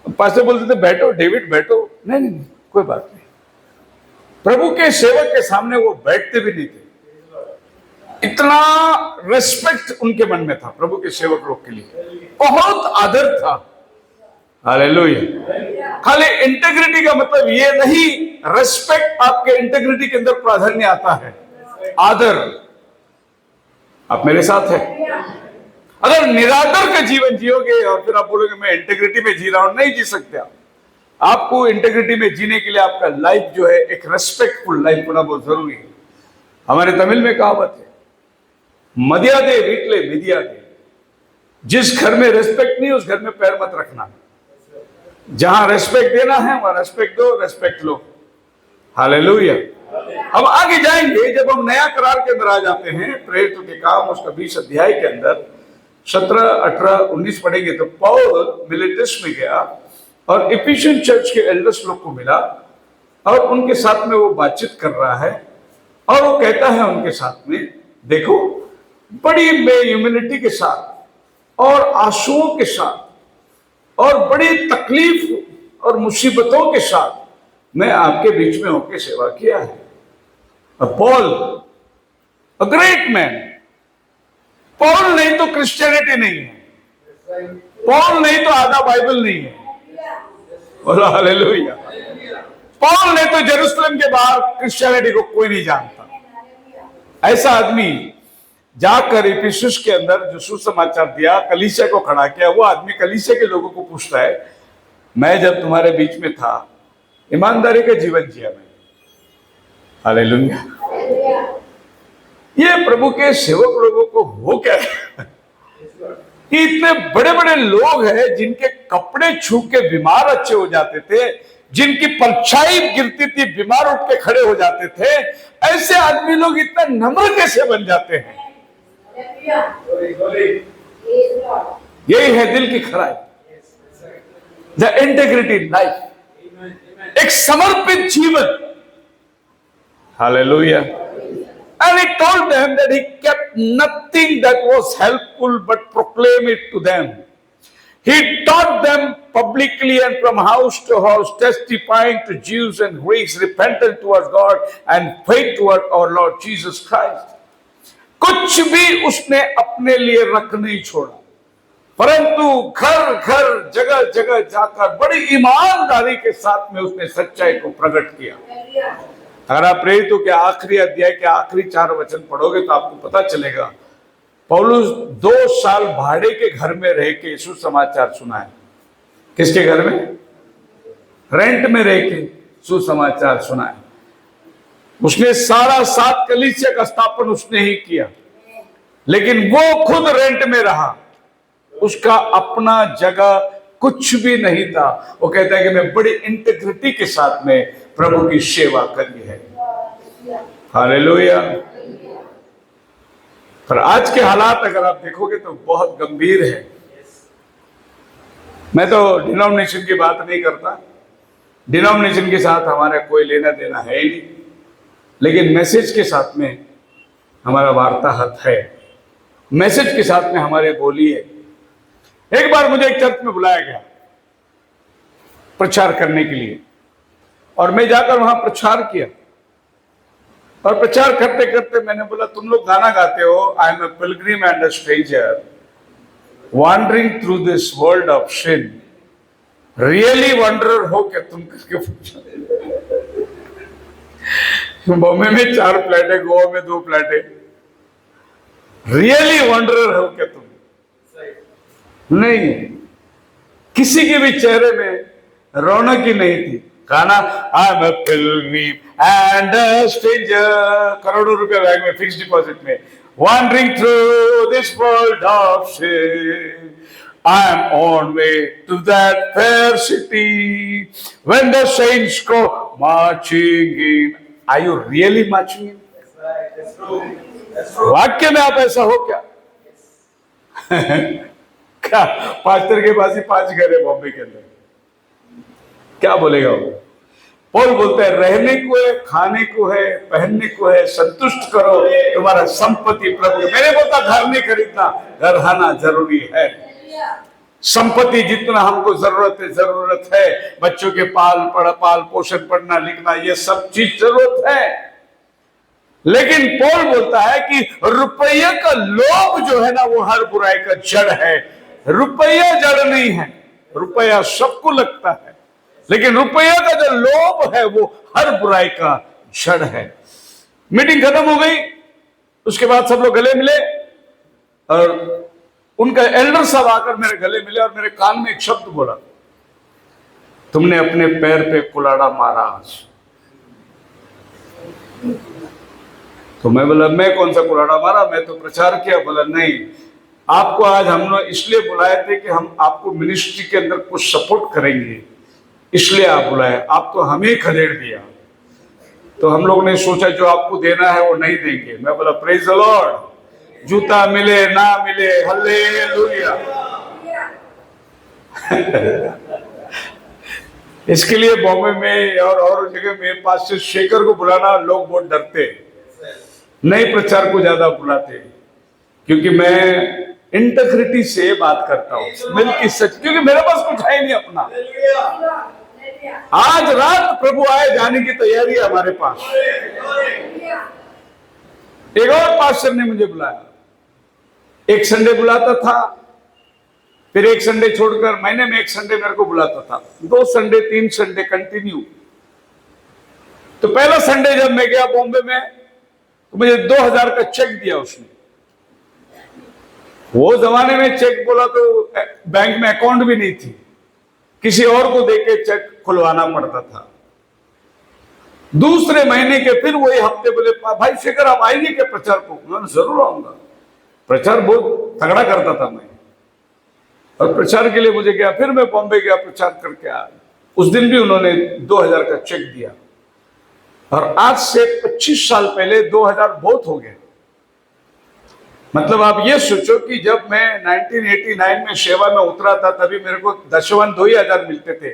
पास्टर बोलते थे बैठो डेविड बैठो, नहीं नहीं कोई बात नहीं। प्रभु के सेवक के सामने वो बैठते भी नहीं थे, इतना रेस्पेक्ट उनके मन में था प्रभु के सेवक लोग के लिए, बहुत आदर था। हालेलुया। खाली इंटेग्रिटी का मतलब ये नहीं, रेस्पेक्ट आपके इंटेग्रिटी के अंदर प्राधान्य आता है, आदर। आप मेरे साथ हैं? अगर निरादर का जीवन जियोगे और फिर आप बोलोगे मैं इंटेग्रिटी में जी रहा हूं, नहीं जी सकते आप। आपको इंटेग्रिटी में जीने के लिए आपका लाइफ जो है एक रेस्पेक्टफुल लाइफ होना बहुत जरूरी है। हमारे तमिल में कहावत है, मर्यादे वीटले विद्यादे। जिस घर में रेस्पेक्ट नहीं, उस घर में पैर मत रखना। जहां रेस्पेक्ट देना है वहां रेस्पेक्ट दो, रेस्पेक्ट लो। हालेलुया। अब आगे जाएंगे, जब हम नया करार के अंदर आ जाते हैं, प्रेरितों के काम उसका 20 अध्याय के अंदर 17, 18, 19 पढ़ेंगे, तो पौल मिलेटस में गया और इफिसियन चर्च के एल्डर्स लोग को मिला, और उनके साथ में वो बातचीत कर रहा है, और वो कहता है उनके साथ में, देखो बड़ी ह्यूमिलिटी के साथ और आंसुओं के साथ और बड़ी तकलीफ और मुसीबतों के साथ मैं आपके बीच में होकर सेवा किया है। Paul, a great man, Paul नहीं तो क्रिश्चियनिटी नहीं है, पॉल नहीं तो आधा बाइबल नहीं है। बोलो हालेलुया। पॉल नहीं तो जेरूसलम के बाहर क्रिश्चियनिटी को कोई नहीं जानता। ऐसा आदमी जाकर इफिसुस के अंदर जो सुसमाचार दिया, कलीसिया को खड़ा किया, वो आदमी कलीसिया के लोगों को पूछता है, मैं जब तुम्हारे बीच में था ईमानदारी का जीवन जिया मैंने। हालेलुया। ये प्रभु के सेवक लोगों को हो क्या है कि इतने बड़े बड़े लोग हैं जिनके कपड़े छू के बीमार अच्छे हो जाते थे, जिनकी परछाई गिरती थी बीमार उठ के खड़े हो जाते थे, ऐसे आदमी लोग इतना नम्र कैसे बन जाते हैं? यही है दिल की खराई, द इंटीग्रिटी लाइफ, एक समर्पित जीवन। Hallelujah. And he told them that he kept nothing that was helpful but proclaimed it to them. He taught them publicly and from house to house, testifying to Jews and Greeks, repentance towards God and faith toward our Lord Jesus Christ. कुछ भी उसने अपने लिए रख नहीं छोड़ा, परंतु घर घर जगह जगह जाकर बड़ी ईमानदारी के साथ में उसने सच्चाई को प्रकट किया। अगर आप प्रेरितों के आखिरी अध्याय के आखिरी 4 वचन पढ़ोगे तो आपको पता चलेगा पौलुस 2 साल भाड़े के घर में रह के यीशु समाचार सुनाए। किसके घर में? रेंट में रह के सुसमाचार सुनाए। उसने सारा 7 कलीसिया का स्थापन उसने ही किया, लेकिन वो खुद रेंट में रहा। उसका अपना जगह कुछ भी नहीं था। वो कहता है कि मैं बड़ी इंटीग्रिटी के साथ में प्रभु की सेवा करी है। हालेलुया। पर आज के हालात अगर आप देखोगे तो बहुत गंभीर है। मैं तो डिनोमिनेशन की बात नहीं करता, डिनोमिनेशन के साथ हमारा कोई लेना देना है ही नहीं, लेकिन मैसेज के साथ में हमारा वार्ताहत है, मैसेज के साथ में हमारे बोली है। एक बार मुझे एक चर्च में बुलाया गया प्रचार करने के लिए, और मैं जाकर वहां प्रचार किया। और प्रचार करते करते मैंने बोला, तुम लोग गाना गाते हो, I am a pilgrim and a stranger wandering through this world of sin, really wanderer हो क्या तुम? करके पूछा। बॉम्बे में 4 फ्लैट है, गोवा में 2 फ्लैट है, रियली वंडरर हो क्या तुम? नहीं, किसी के भी चेहरे में रौनक ही नहीं थी। गाना I am a pilgrim and a stranger, करोड़ों रुपए बैंक में फिक्स डिपॉजिट में, wandering through this world of sin, I am on way to that fair city when the saints go marching in. Are you really marching in? वाक्य में आप ऐसा हो क्या? क्या पास्टर के पास ही 5 घर है बॉम्बे के अंदर, क्या बोलेगा वो? पौल बोलता है रहने को है, खाने को है, पहनने को है, संतुष्ट करो, तुम्हारा संपत्ति प्रभु। मैंने बोलता घर नहीं खरीदना, घर आना जरूरी है। संपत्ति जितना हमको जरूरत है, बच्चों के पाल पोषण, पढ़ना लिखना, ये सब चीज जरूरत है। लेकिन पौल बोलता है कि रुपये का लोभ जो है ना, वो हर बुराई का जड़ है। रुपया जड़ नहीं है, रुपया सबको लगता है, लेकिन रुपया का जो लोभ है वो हर बुराई का जड़ है। मीटिंग खत्म हो गई, उसके बाद सब लोग गले मिले और उनका एल्डर साहब आकर मेरे गले मिले और मेरे कान में एक शब्द बोला, तुमने अपने पैर पे कुलाड़ा मारा आज। तो मैं बोला, मैं कौन सा कुलाड़ा मारा, मैं तो प्रचार किया। बोला नहीं, आपको आज हम लोग इसलिए बुलाए थे कि हम आपको मिनिस्ट्री के अंदर कुछ सपोर्ट करेंगे, इसलिए आप बुलाए, आप तो हमें खदेड़ दिया। तो हम लोग ने सोचा जो आपको देना है वो नहीं देंगे। मैं बोला प्रेज द लॉर्ड, जूता मिले ना मिले, हालेलुया। इसके लिए बॉम्बे में और जगह में पास्टर शेखर को बुलाना लोग बहुत डरते, नए प्रचार को ज्यादा बुलाते, क्योंकि मैं इंटीग्रिटी से बात करता हूँ, मिल की सच, क्योंकि मेरे पास कुछ है नहीं अपना। आज रात प्रभु आए जाने की तैयारी है हमारे पास। एक और पास्टर ने मुझे बुलाया, एक संडे बुलाता था, फिर एक संडे छोड़कर महीने में एक संडे मेरे को बुलाता था, 2 संडे 3 संडे कंटिन्यू। तो पहला संडे जब मैं गया बॉम्बे में तो मुझे 2000 का चेक दिया उसने। वो जमाने में चेक बोला तो बैंक में अकाउंट भी नहीं थी, किसी और को देके चेक खुलवाना पड़ता था। दूसरे महीने के फिर वही हफ्ते बोले, भाई शेखर आप आएंगे क्या प्रचार को? मैं जरूर आऊंगा। प्रचार बहुत तगड़ा करता था मैं, और प्रचार के लिए मुझे गया। फिर मैं बॉम्बे गया, प्रचार करके आया। उस दिन भी उन्होंने 2000 का चेक दिया। और आज से 25 साल पहले 2000 बहुत हो गए। मतलब आप ये सोचो कि जब मैं 1989 में सेवा में उतरा था, तभी मेरे को दशवन 2000 मिलते थे,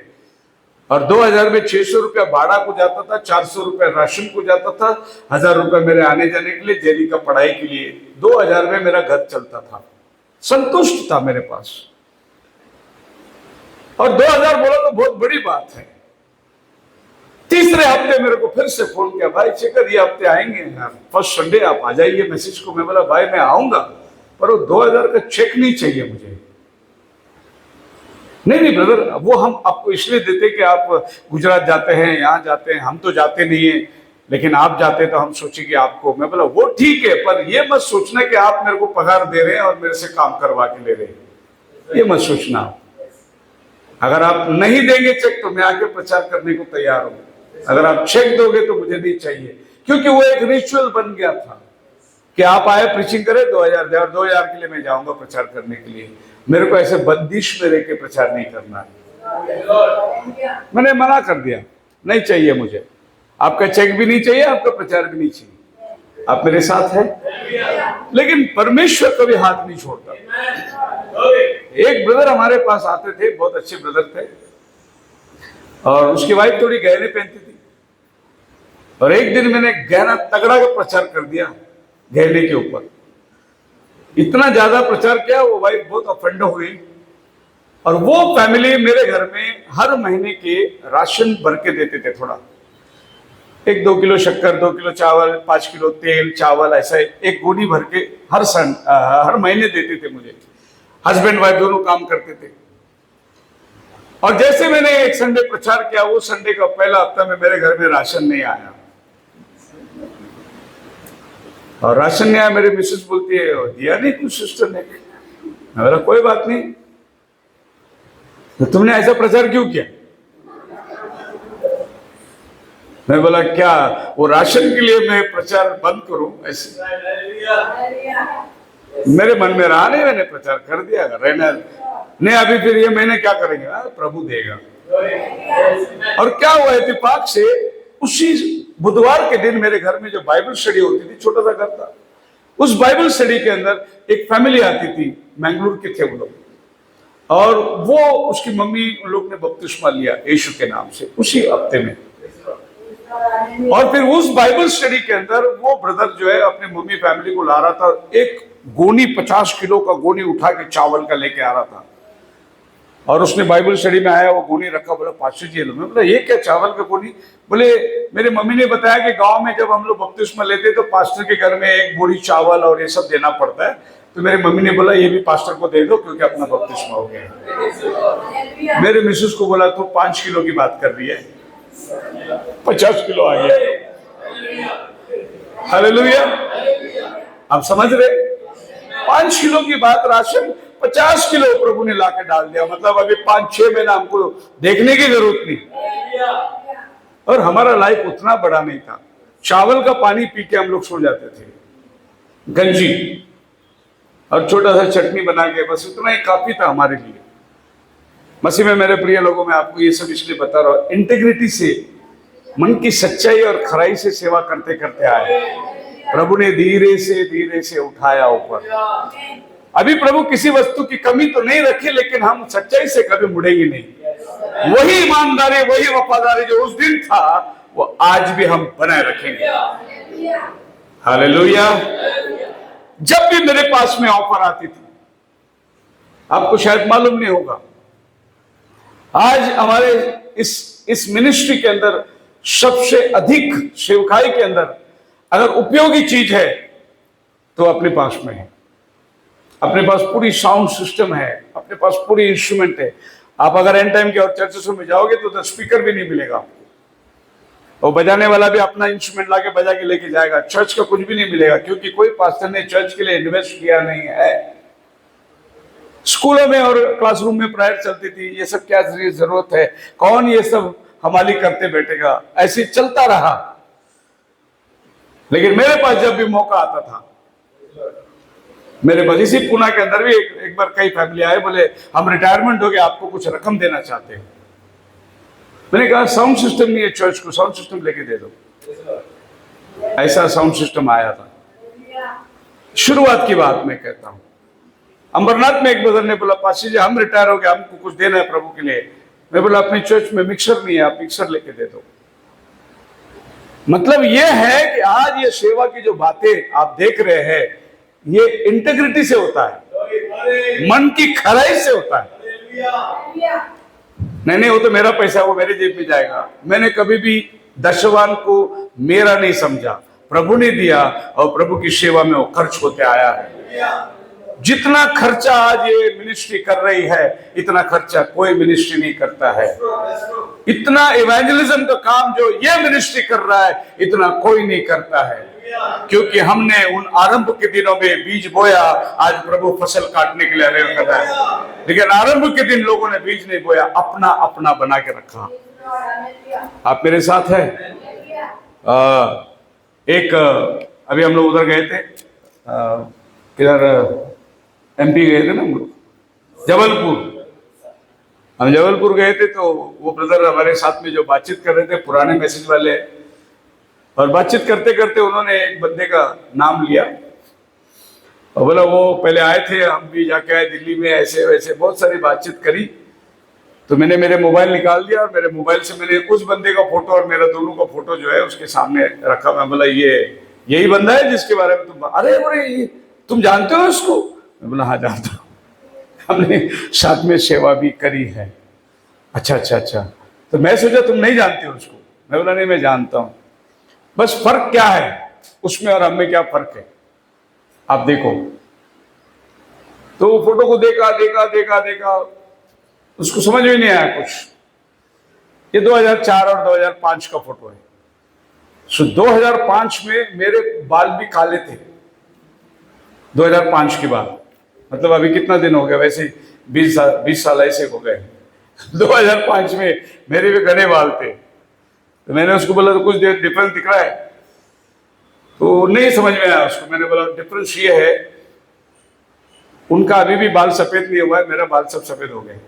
और 2000 में 600 रुपया भाड़ा को जाता था, 400 रुपया राशन को जाता था, 1000 रुपया मेरे आने जाने के लिए, जेरी का पढ़ाई के लिए। 2000 में मेरा घर चलता था, संतुष्ट था मेरे पास। और 2000 बोला तो बहुत बड़ी बात है। तीसरे हफ्ते मेरे को फिर से फोन किया, भाई शेखर ये हफ्ते आएंगे यार, फर्स्ट संडे आप आ जाइए मैसेज को। मैं बोला भाई मैं आऊंगा, पर वो 2000 का चेक नहीं चाहिए मुझे। नहीं ब्रदर, वो हम आपको इसलिए देते कि आप गुजरात जाते हैं, यहां जाते हैं, हम तो जाते नहीं है, लेकिन आप जाते तो हम सोचे कि आपको। मैं बोला वो ठीक है, पर ये मत सोचना कि आप मेरे को पगार दे रहे हैं और मेरे से काम करवा के ले रहे हैं, ये मत सोचना। अगर आप नहीं देंगे चेक तो मैं आके प्रचार करने को तैयार हूं। अगर आप चेक दोगे तो मुझे नहीं चाहिए, क्योंकि वो एक रिचुअल बन गया था कि आप आए प्रीचिंग करें 2000 दे, और 2000 के लिए मैं जाऊंगा प्रचार करने के लिए। मेरे को ऐसे बंदिश में रह के प्रचार नहीं करना है। मैंने मना कर दिया, नहीं चाहिए मुझे, आपका चेक भी नहीं चाहिए, आपका प्रचार भी नहीं चाहिए। आप मेरे साथ हैं। लेकिन परमेश्वर कभी हाथ नहीं छोड़ता। एक ब्रदर हमारे पास आते थे, बहुत अच्छे ब्रदर थे, और उसकी वाइफ थोड़ी गहने पहनती थी। और एक दिन मैंने गहना तगड़ा का प्रचार कर दिया गहने के ऊपर, इतना ज्यादा प्रचार किया, वो वाइफ बहुत ऑफेंड हुई। और वो फैमिली मेरे घर में हर महीने के राशन भर के देते थे, थोड़ा 1-2 किलो शक्कर, 2 किलो चावल, 5 किलो तेल चावल, ऐसा एक गोनी भर के हर महीने देते थे मुझे। हस्बैंड वाइफ दोनों काम करते थे। और जैसे मैंने एक संडे प्रचार किया, वो संडे का पहला हफ्ता में मेरे घर में राशन नहीं आया। और राशन नहीं आया, मेरी मिसेस बोलती है दिया नहीं कुछ सिस्टर ने। मैं बोला कोई बात नहीं, तो तुमने ऐसा प्रचार क्यों किया? मैं बोला क्या वो राशन के लिए मैं प्रचार बंद करूं? ऐसे मेरे मन में रहा नहीं, मैंने प्रचार कर दिया। रहना नहीं, अभी फिर ये महीने क्या करेंगे? प्रभु देगा। और क्या हुआ, इत्तेफाक से उसी बुधवार के दिन मेरे घर में जो बाइबल स्टडी होती थी, छोटा सा घर था, उस बाइबल स्टडी के अंदर एक फैमिली आती थी, मैंगलोर के थे वो लोग, और वो उसकी मम्मी, उन लोग ने बपतिस्मा लिया यीशु के नाम से उसी हफ्ते में। और फिर उस बाइबल स्टडी के अंदर वो ब्रदर जो है अपने मम्मी फैमिली को ला रहा था, एक गोनी 50 किलो का गोनी उठा के चावल का लेके आ रहा था। और उसने बाइबल स्टडी में आया, वो गोनी रखा, बोला पास्टर जी लो। मैं बोला ये क्या चावल का गोनी? बोले मेरे मम्मी ने बताया कि गांव में जब हम लोग बपतिस्मा लेते तो पास्टर के घर में एक बोरी चावल और ये सब देना पड़ता है। तो मेरी मम्मी ने बोला ये भी पास्टर को दे दो क्योंकि अपना बपतिस्मा हो गया। मेरे मिसेस को बोला तू 5 किलो की बात कर रही है, 50 किलो आ गया। हालेलुया, आप समझ रहे? 5 किलो की बात, राशन 50 किलो प्रभु ने लाके डाल दिया। मतलब अभी 5-6 महीना हमको देखने की जरूरत नहीं। और हमारा लाइफ उतना बड़ा नहीं था, चावल का पानी पी के हम लोग सो जाते थे, गंजी और छोटा सा चटनी बना के, बस उतना ही काफी था हमारे लिए। मसीह में मेरे प्रिय लोगों, मैं आपको ये सब इसलिए बता रहा हूं, इंटीग्रिटी से, मन की सच्चाई और खराई से सेवा करते करते आए। प्रभु ने धीरे से उठाया ऊपर। अभी प्रभु किसी वस्तु की कमी तो नहीं रखी, लेकिन हम सच्चाई से कभी मुड़ेंगे नहीं। वही ईमानदारी, वही वफादारी जो उस दिन था, वो आज भी हम बनाए रखेंगे। हालेलुया। जब भी मेरे पास में ऑफर आती थी, आपको शायद मालूम नहीं होगा, आज हमारे इस मिनिस्ट्री के अंदर सबसे अधिक सेवकाई के अंदर अगर उपयोगी चीज है तो अपने पास में है। अपने पास पूरी साउंड सिस्टम है, अपने पास पूरी इंस्ट्रूमेंट है। आप अगर एंड टाइम के और चर्चों में जाओगे तो स्पीकर भी नहीं मिलेगा आपको, और बजाने वाला भी अपना इंस्ट्रूमेंट लाके बजा के लेके जाएगा। चर्च का कुछ भी नहीं मिलेगा, क्योंकि कोई पास्टर ने चर्च के लिए इन्वेस्ट किया नहीं है। स्कूलों में और क्लासरूम में प्रेयर चलती थी, ये सब क्या जरूरत है, कौन ये सब हमारी करते बैठेगा, ऐसे चलता रहा। लेकिन मेरे पास जब भी मौका आता था, मेरे पास इसी पुणे के अंदर भी एक बार कई फैमिली आए, बोले हम रिटायरमेंट हो गए, आपको कुछ रकम देना चाहते हैं। मैंने कहा साउंड सिस्टम नहीं है चर्च को, साउंड सिस्टम लेके दे दो। ऐसा साउंड सिस्टम आया था। शुरुआत की बात मैं कहता हूं। अमरनाथ में एक ब्रदर ने बोला, पाशी जी हम रिटायर हो गए, हमको कुछ देना है प्रभु के लिए। मैं बोला अपनी चर्च में मिक्सर नहीं है, आप मिक्सर लेके दे दो। मतलब ये है कि आज ये सेवा की जो बातें आप देख रहे हैं, ये इंटेग्रिटी से होता है, मन की खराई से होता है। नहीं, वो तो मेरा पैसा, वो मेरे जेब में जाएगा। मैंने कभी भी दशवान को मेरा नहीं समझा, प्रभु ने दिया और प्रभु की सेवा में वो खर्च होते आया है। जितना खर्चा आज ये मिनिस्ट्री कर रही है, इतना खर्चा कोई मिनिस्ट्री नहीं करता है। इतना इवेंजलिज्म का काम जो ये मिनिस्ट्री कर रहा है, इतना कोई नहीं करता है। क्योंकि हमने उन आरंभ के दिनों में बीज बोया, आज प्रभु फसल काटने के लिए अवेयर कर रहा है। लेकिन आरंभ के दिन लोगों ने बीज नहीं बोया, अपना अपना बना के रखा। आप मेरे साथ है? एक अभी हम लोग उधर गए थे, किधर MP गए थे ना हम लोग, जबलपुर। हम जबलपुर गए थे तो वो ब्रदर हमारे साथ में जो बातचीत कर रहे थे, पुराने मैसेज वाले, और बातचीत करते करते उन्होंने एक बंदे का नाम लिया और बोला वो पहले आए थे, हम भी जाके आए दिल्ली में, ऐसे वैसे बहुत सारी बातचीत करी। तो मैंने मेरे मोबाइल निकाल दिया और मेरे मोबाइल से मैंने उस बंदे का फोटो और मेरा दोनों का फोटो जो है उसके सामने रखा। मैं बोला ये यही बंदा है जिसके बारे में तुम, अरे तुम जानते हो उसको? मैं बोला हाँ जानता हूँ, हमने साथ में सेवा भी करी है। अच्छा। तो मैं सोचा तुम नहीं जानते हो उसको। मैं बोला नहीं, मैं जानता हूँ। बस फर्क क्या है उसमें और हमें, क्या फर्क है आप देखो। तो वो फोटो को देखा, उसको समझ में नहीं आया कुछ। ये 2004 और 2005 का फोटो है। सो 2005 में मेरे बाल भी काले थे। 2005 की बात, मतलब अभी कितना दिन हो गया, वैसे 20 साल ऐसे हो गए। 2005 में मेरे भी घने बाल थे। तो मैंने उसको बोला तो कुछ डिफरेंस दिख रहा है? तो नहीं समझ में आया उसको। मैंने बोला डिफरेंस ये है, उनका अभी भी बाल सफेद नहीं हुआ है, मेरा बाल सब सफेद हो गए।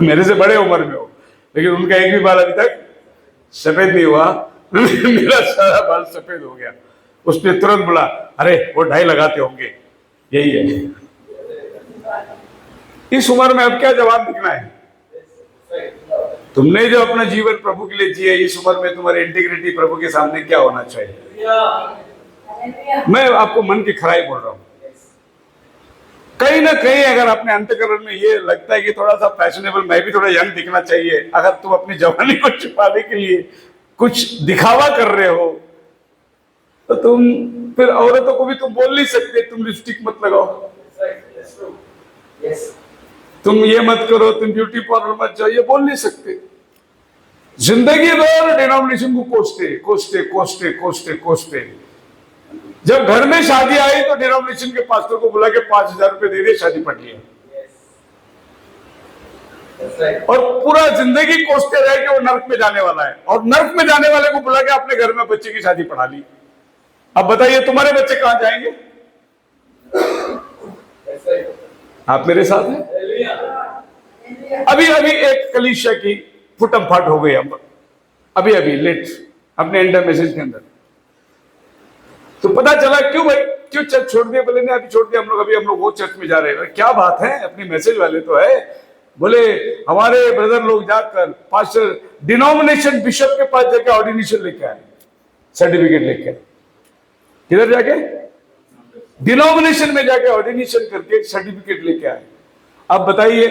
मेरे से बड़े उम्र में हो, लेकिन उनका एक भी बाल अभी तक सफेद नहीं हुआ। मेरा सारा बाल सफेद हो गया। उसने तुरंत बोला अरे वो डाई लगाते होंगे, यही है। इस उम्र में अब क्या जवाब दिखना है? तुमने जो अपना जीवन प्रभु के लिए जिया, इस उम्र में तुम्हारी इंटीग्रिटी प्रभु के सामने क्या होना चाहिए? मैं आपको मन की खराई बोल रहा हूं। कहीं ना कहीं अगर अपने अंतःकरण में ये लगता है कि थोड़ा सा फैशनेबल, मैं भी थोड़ा यंग दिखना चाहिए, अगर तुम अपनी जवानी को छुपाने के लिए कुछ दिखावा कर रहे हो, तो तुम फिर औरतों को भी तुम बोल नहीं सकते तुम लिपस्टिक मत लगाओ, तुम ये मत करो, तुम ब्यूटी पार्लर मत जाओ, ये बोल नहीं सकते। जिंदगी भर डिनोमिनेशन को कोसते जब घर में शादी आई तो डिनोमिनेशन के पास्टर को बुला के 5,000 रुपए दे दिए, शादी पट लिया। और पूरा जिंदगी कोसते रहे कि वो नर्क में जाने वाला है, और नर्क में जाने वाले को बुला के अपने घर में बच्चे की शादी पढ़ा ली। अब बताइए तुम्हारे बच्चे कहां जाएंगे? आप मेरे साथ हैं? अभी एक कलीसिया की फुटम फाट हो गई, अभी लेट अपने एंडर मैसेज के अंदर। तो पता चला क्यों भाई, क्यों चर्च छोड़ दिया? बोले नहीं अभी छोड़ दिया, हम लोग वो चर्च में जा रहे हैं। क्या बात है, अपनी मैसेज वाले तो है। बोले हमारे ब्रदर लोग जाकर पास्टर डिनोमिनेशन बिशप के पास जाके ऑर्डिनेशन लेके आए, सर्टिफिकेट लेके। किधर जाके? डिनोमिनेशन में जाके ऑर्डिनेशन करके सर्टिफिकेट लेके आए। अब बताइए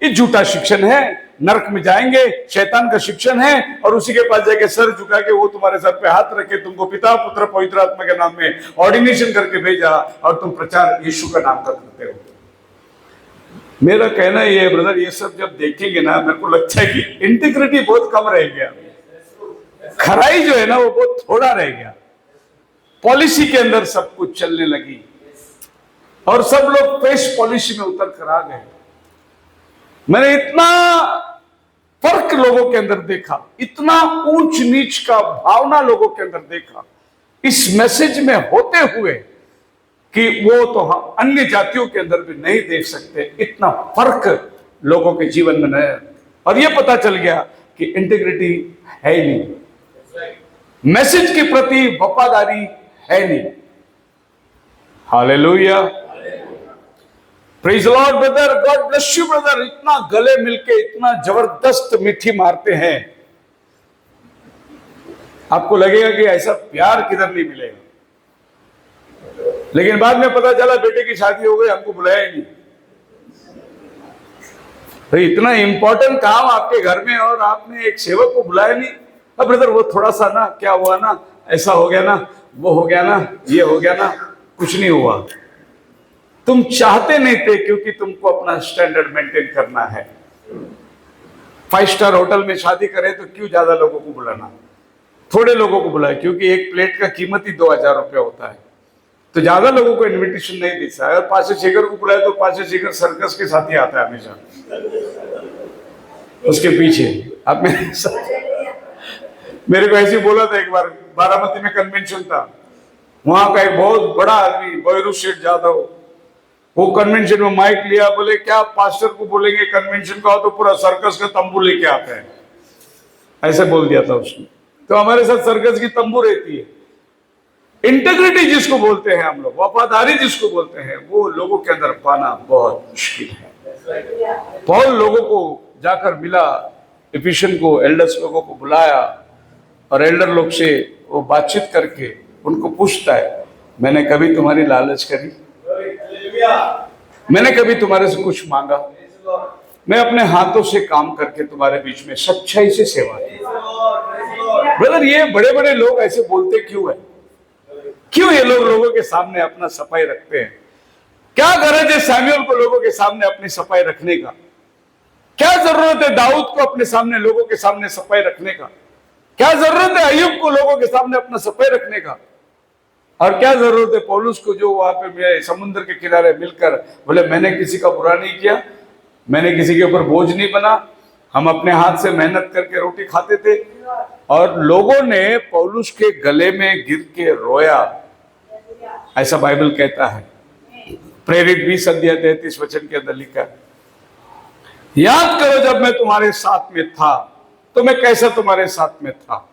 ये झूठा शिक्षण है नरक में जाएंगे, शैतान का शिक्षण है, और उसी के पास जाके सर झुका के वो तुम्हारे सर पे हाथ रखे तुमको पिता पुत्र पवित्र आत्मा के नाम में ऑर्डिनेशन करके भेजा और तुम प्रचार यीशु का नाम का करते हो। मेरा कहना ये है ब्रदर, ये सब जब देखेंगे ना, मेरे को लगता है कि इंटीग्रिटी बहुत कम रह गया, खराई जो है ना वो बहुत थोड़ा रह गया। पॉलिसी के अंदर सब कुछ चलने लगी और सब लोग पेश पॉलिसी में उतर कर आ गए। मैंने इतना फर्क लोगों के अंदर देखा, इतना ऊंच नीच का भावना लोगों के अंदर देखा इस मैसेज में होते हुए कि वो तो हम अन्य जातियों के अंदर भी नहीं देख सकते। इतना फर्क लोगों के जीवन में नहीं, और ये पता चल गया कि इंटीग्रिटी है ही नहीं, मैसेज के प्रति वफादारी है नहीं। Hallelujah, praise the Lord brother, God bless you brother. इतना गले मिलके इतना जबरदस्त मीठी मारते हैं, आपको लगेगा कि ऐसा प्यार किधर नहीं मिलेगा। लेकिन बाद में पता चला बेटे की शादी हो गई, हमको बुलाया ही नहीं। भाई इतना इंपॉर्टेंट काम आपके घर में और आपने एक सेवक को बुलाया नहीं। अब ब्रदर वो थोड़ा सा ना, क्या हुआ ना, ऐसा हो गया ना, वो हो गया ना, ये हो गया ना, कुछ नहीं हुआ। तुम चाहते नहीं थे क्योंकि तुमको अपना स्टैंडर्ड मेंटेन करना है। 5 स्टार होटल में शादी करे तो क्यों ज्यादा लोगों को बुलाना, थोड़े लोगों को बुलाए, क्योंकि एक प्लेट का कीमत ही 2000 रुपया होता है, तो ज्यादा लोगों को इनविटेशन नहीं दे सकता। अगर पासे शेखर को बुलाए तो पासे शेखर सर्कस के साथ ही आता है हमेशा, उसके पीछे। आप मेरे को ऐसे बोला था एक बार, बारामती में कन्वेंशन था, वहां का एक बहुत बड़ा आदमी बॉयरू शेठ जाधव, वो कन्वेंशन में माइक लिया, बोले क्या पास्टर को बोलेंगे कन्वेंशन का हो तो पूरा सर्कस का तंबू लेके आते हैं, ऐसे बोल दिया था उसने। तो हमारे साथ सर्कस की तंबू रहती है। इंटीग्रिटी जिसको बोलते हैं हम लोग, वफादारी जिसको बोलते हैं, वो लोगों के अंदर पाना बहुत मुश्किल है। पौल लोगों को जाकर मिला, इफिशियन को, एल्डर्स लोगों को बुलाया और एल्डर लोग से वो बातचीत करके उनको पूछता है, मैंने कभी तुम्हारी लालच करी, मैंने कभी तुम्हारे से कुछ मांगा, मैं अपने हाथों से काम करके तुम्हारे बीच में सच्चाई से सेवा की। ब्रदर ये बड़े बड़े लोग ऐसे बोलते क्यों है? क्यों ये लोग लोगों के सामने अपना सफाई रखते हैं? क्या गरज है सैमुअल को लोगों के सामने अपनी सफाई रखने का? क्या जरूरत है दाऊद को अपने सामने लोगों के सामने सफाई रखने का? क्या जरूरत है अय्यूब को लोगों के सामने अपना सफाई रखने का? और क्या जरूरत है पौलुस को जो वहां पे समुद्र के किनारे मिलकर बोले मैंने किसी का बुरा नहीं किया, मैंने किसी के ऊपर बोझ नहीं बना, हम अपने हाथ से मेहनत करके रोटी खाते थे। और लोगों ने पौलुस के गले में गिर के रोया, ऐसा बाइबल कहता है। प्रेरित 20 अध्याय 33 वचन के अंदर लिखा है, याद करो जब मैं तुम्हारे साथ में था तो मैं कैसा तुम्हारे साथ में था।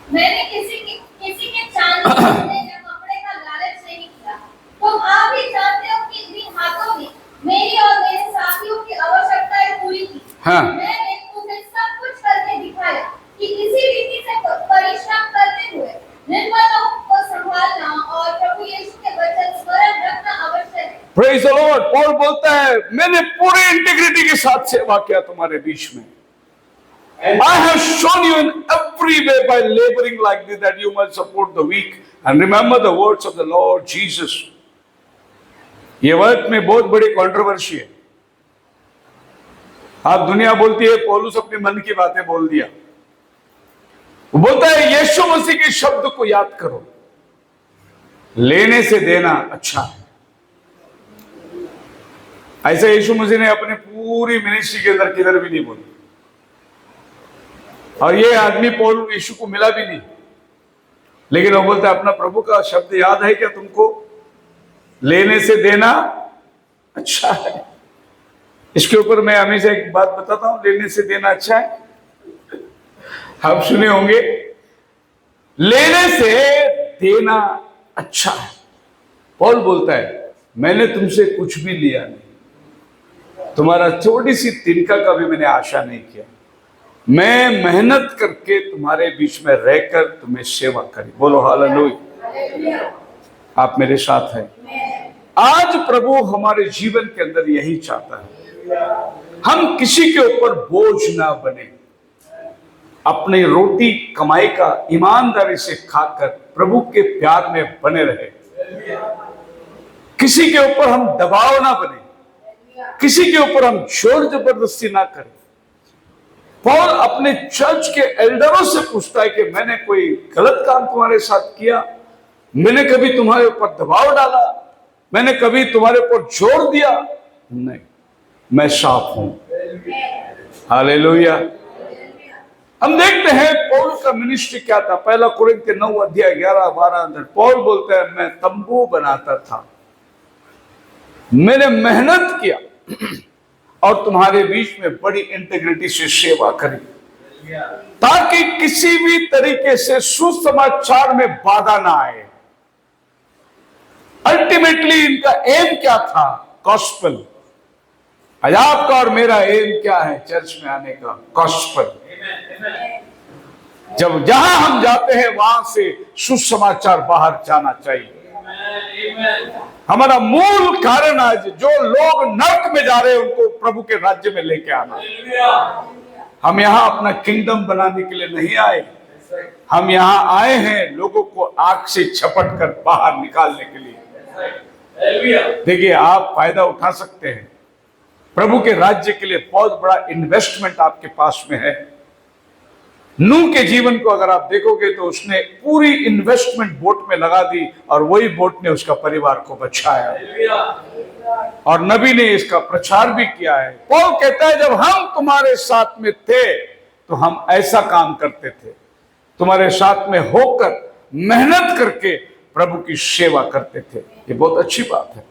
मैंने किसी के चांदी या कपड़े का लालच नहीं किया। तुम आप भी जानते हो कि इन हाथों ने मेरी और मेरे साथियों की आवश्यकताएं पूरी की। हाँ। मैंने तुम्हें सब कुछ करके दिखाया कि इसी रीति से परिश्रम करते हुए निर्मलों को संभालना और प्रभु यीशु के वचन स्मरण रखना आवश्यक है। Praise the Lord. पौल बोलता है मैंने पूरे इंटीग्रिटी के साथ सेवा किया तुम्हारे बीच में। I have shown you in every way by laboring like this that you must support the weak and remember the words of the Lord Jesus. ये वर्ड में बहुत बड़ी कंट्रोवर्सी है। आप दुनिया बोलती है पौलुस अपने मन की बातें बोल दिया। वो बोलता है यीशु मसीह के शब्द को याद करो, लेने से देना अच्छा है। ऐसे यीशु मसीह ने अपने पूरी मिनिस्ट्री के अंदर किधर भी नहीं बोली। और ये आदमी पौल यीशु को मिला भी नहीं, लेकिन वो बोलता है अपना प्रभु का शब्द याद है क्या तुमको, लेने से देना अच्छा है। इसके ऊपर मैं हमेशा एक बात बताता हूं, लेने से देना अच्छा है। आप सुने होंगे, लेने से देना अच्छा है। पौल बोलता है मैंने तुमसे कुछ भी लिया नहीं, तुम्हारा छोटी सी तिनका का भी मैंने आशा नहीं किया। मैं मेहनत करके तुम्हारे बीच में रहकर तुम्हें सेवा करी। बोलो हालेलुया। आप मेरे साथ हैं। आज प्रभु हमारे जीवन के अंदर यही चाहता है। हम किसी के ऊपर बोझ ना बने, अपनी रोटी कमाई का ईमानदारी से खाकर प्रभु के प्यार में बने रहे। किसी के ऊपर हम दबाव ना बने, किसी के ऊपर हम जोर जबरदस्ती ना करें। पौल अपने चर्च के एल्डरों से पूछता है कि मैंने कोई गलत काम तुम्हारे साथ किया? मैंने कभी तुम्हारे ऊपर दबाव डाला? मैंने कभी तुम्हारे ऊपर जोर दिया? नहीं, मैं साफ हूं। हालेलुया। हम देखते हैं पौल का मिनिस्ट्री क्या था। पहला कुरिन्थियों 9 अध्याय 11-12 अंदर पौल बोलते हैं, मैं तंबू बनाता था, मैंने मेहनत किया और तुम्हारे बीच में बड़ी इंटीग्रिटी से सेवा करी, ताकि किसी भी तरीके से सुसमाचार में बाधा ना आए। अल्टीमेटली इनका एम क्या था? गॉस्पेल। आज आपका और मेरा एम क्या है चर्च में आने का? गॉस्पेल। जब जहां हम जाते हैं वहां से सुसमाचार बाहर जाना चाहिए। हमारा मूल कारण आज जो लोग नर्क में जा रहे हैं उनको प्रभु के राज्य में लेके आना। हम यहाँ अपना किंगडम बनाने के लिए नहीं आए, हम यहाँ आए हैं लोगों को आग से झपट कर बाहर निकालने के लिए। देखिए, आप फायदा उठा सकते हैं। प्रभु के राज्य के लिए बहुत बड़ा इन्वेस्टमेंट आपके पास में है। नूह के जीवन को अगर आप देखोगे तो उसने पूरी इन्वेस्टमेंट बोट में लगा दी और वही बोट ने उसका परिवार को बचाया, और नबी ने इसका प्रचार भी किया है। पौल कहता है, जब हम तुम्हारे साथ में थे तो हम ऐसा काम करते थे, तुम्हारे साथ में होकर मेहनत करके प्रभु की सेवा करते थे। ये बहुत अच्छी बात है।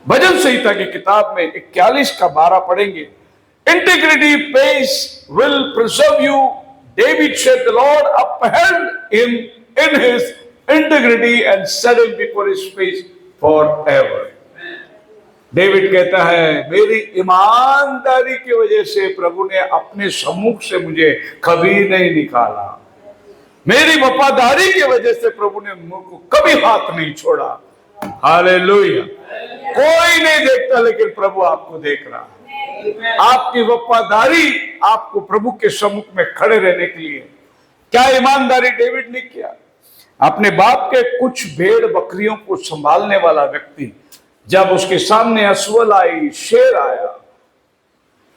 भजन संहिता की किताब में 41-12 पढ़ेंगे, इंटीग्रिटी पेस will preserve you. David said, the Lord upheld him in his integrity and set him before his face forever. David कहता है, मेरी ईमानदारी की वजह से प्रभु ने अपने सम्मुख से मुझे कभी नहीं निकाला। मेरी वफादारी की वजह से प्रभु ने मुझको कभी हाथ नहीं छोड़ा। हालेलुया। कोई नहीं देखता, लेकिन प्रभु आपको देख रहा है। आपकी वफादारी आपको प्रभु के सम्मुख में खड़े रहने के लिए। क्या ईमानदारी डेविड ने किया? अपने बाप के कुछ भेड़ बकरियों को संभालने वाला व्यक्ति, जब उसके सामने असवल आई, शेर आया,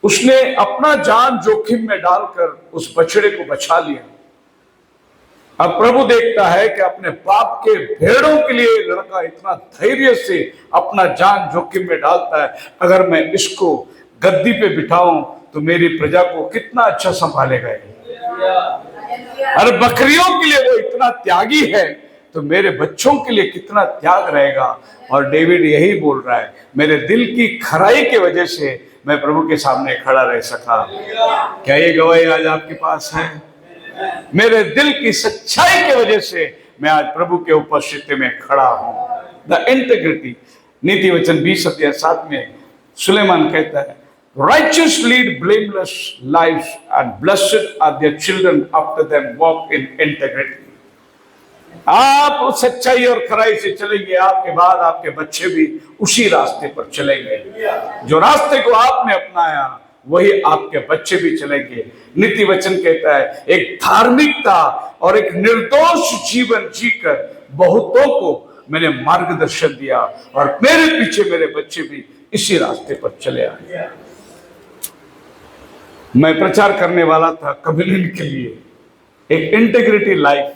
उसने अपना जान जोखिम में डालकर उस बछड़े को बचा लिया। अब प्रभु देखता है कि अपने बाप के भेड़ों के लिए लड़का इतना धैर्य से अपना जान जोखिम में डालता है। अगर मैं इसको गद्दी पे बिठाऊं तो मेरी प्रजा को कितना अच्छा संभालेगा। अरे बकरियों के लिए वो इतना त्यागी है तो मेरे बच्चों के लिए कितना त्याग रहेगा। और डेविड यही बोल रहा है, मेरे दिल की खराई की वजह से मैं प्रभु के सामने खड़ा रह सका। क्या ये गवाही आज आपके पास है? मेरे दिल की सच्चाई की वजह से मैं आज प्रभु के उपस्थिति में खड़ा हूं। The integrity. नीति वचन 20-7 में सुलेमान कहता है, righteous lead blameless lives and blessed are their children after them walk in integrity. आप सच्चाई और खराई से चलेंगे, आपके बाद आपके बच्चे भी उसी रास्ते पर चलेंगे। जो रास्ते को आपने अपनाया वही आपके बच्चे भी चलेंगे। नीति वचन कहता है, एक धार्मिकता और एक निर्दोष जीवन जीकर बहुतों को मैंने मार्गदर्शन दिया और मेरे पीछे मेरे बच्चे भी इसी रास्ते पर चले आए। मैं प्रचार करने वाला था कम्युनिटी के लिए एक इंटीग्रिटी लाइफ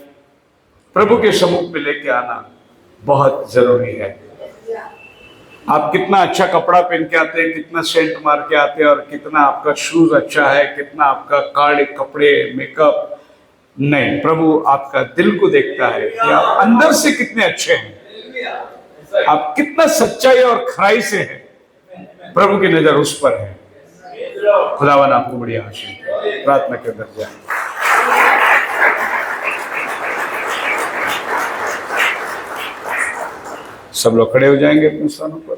प्रभु के सम्मुख में लेके आना बहुत जरूरी है। आप कितना अच्छा कपड़ा पहन के आते हैं, कितना सेंट मार के आते हैं और कितना आपका शूज अच्छा है, कितना आपका काले कपड़े, मेकअप, नहीं, प्रभु आपका दिल को देखता है कि आप अंदर से कितने अच्छे हैं, आप कितना सच्चाई और खराई से हैं। प्रभु की नजर उस पर है। खुदावन आपको बड़ी आशीष दे। प्रार्थना के अंदर जाए। सब लोग खड़े हो जाएंगे अपने स्थानों पर।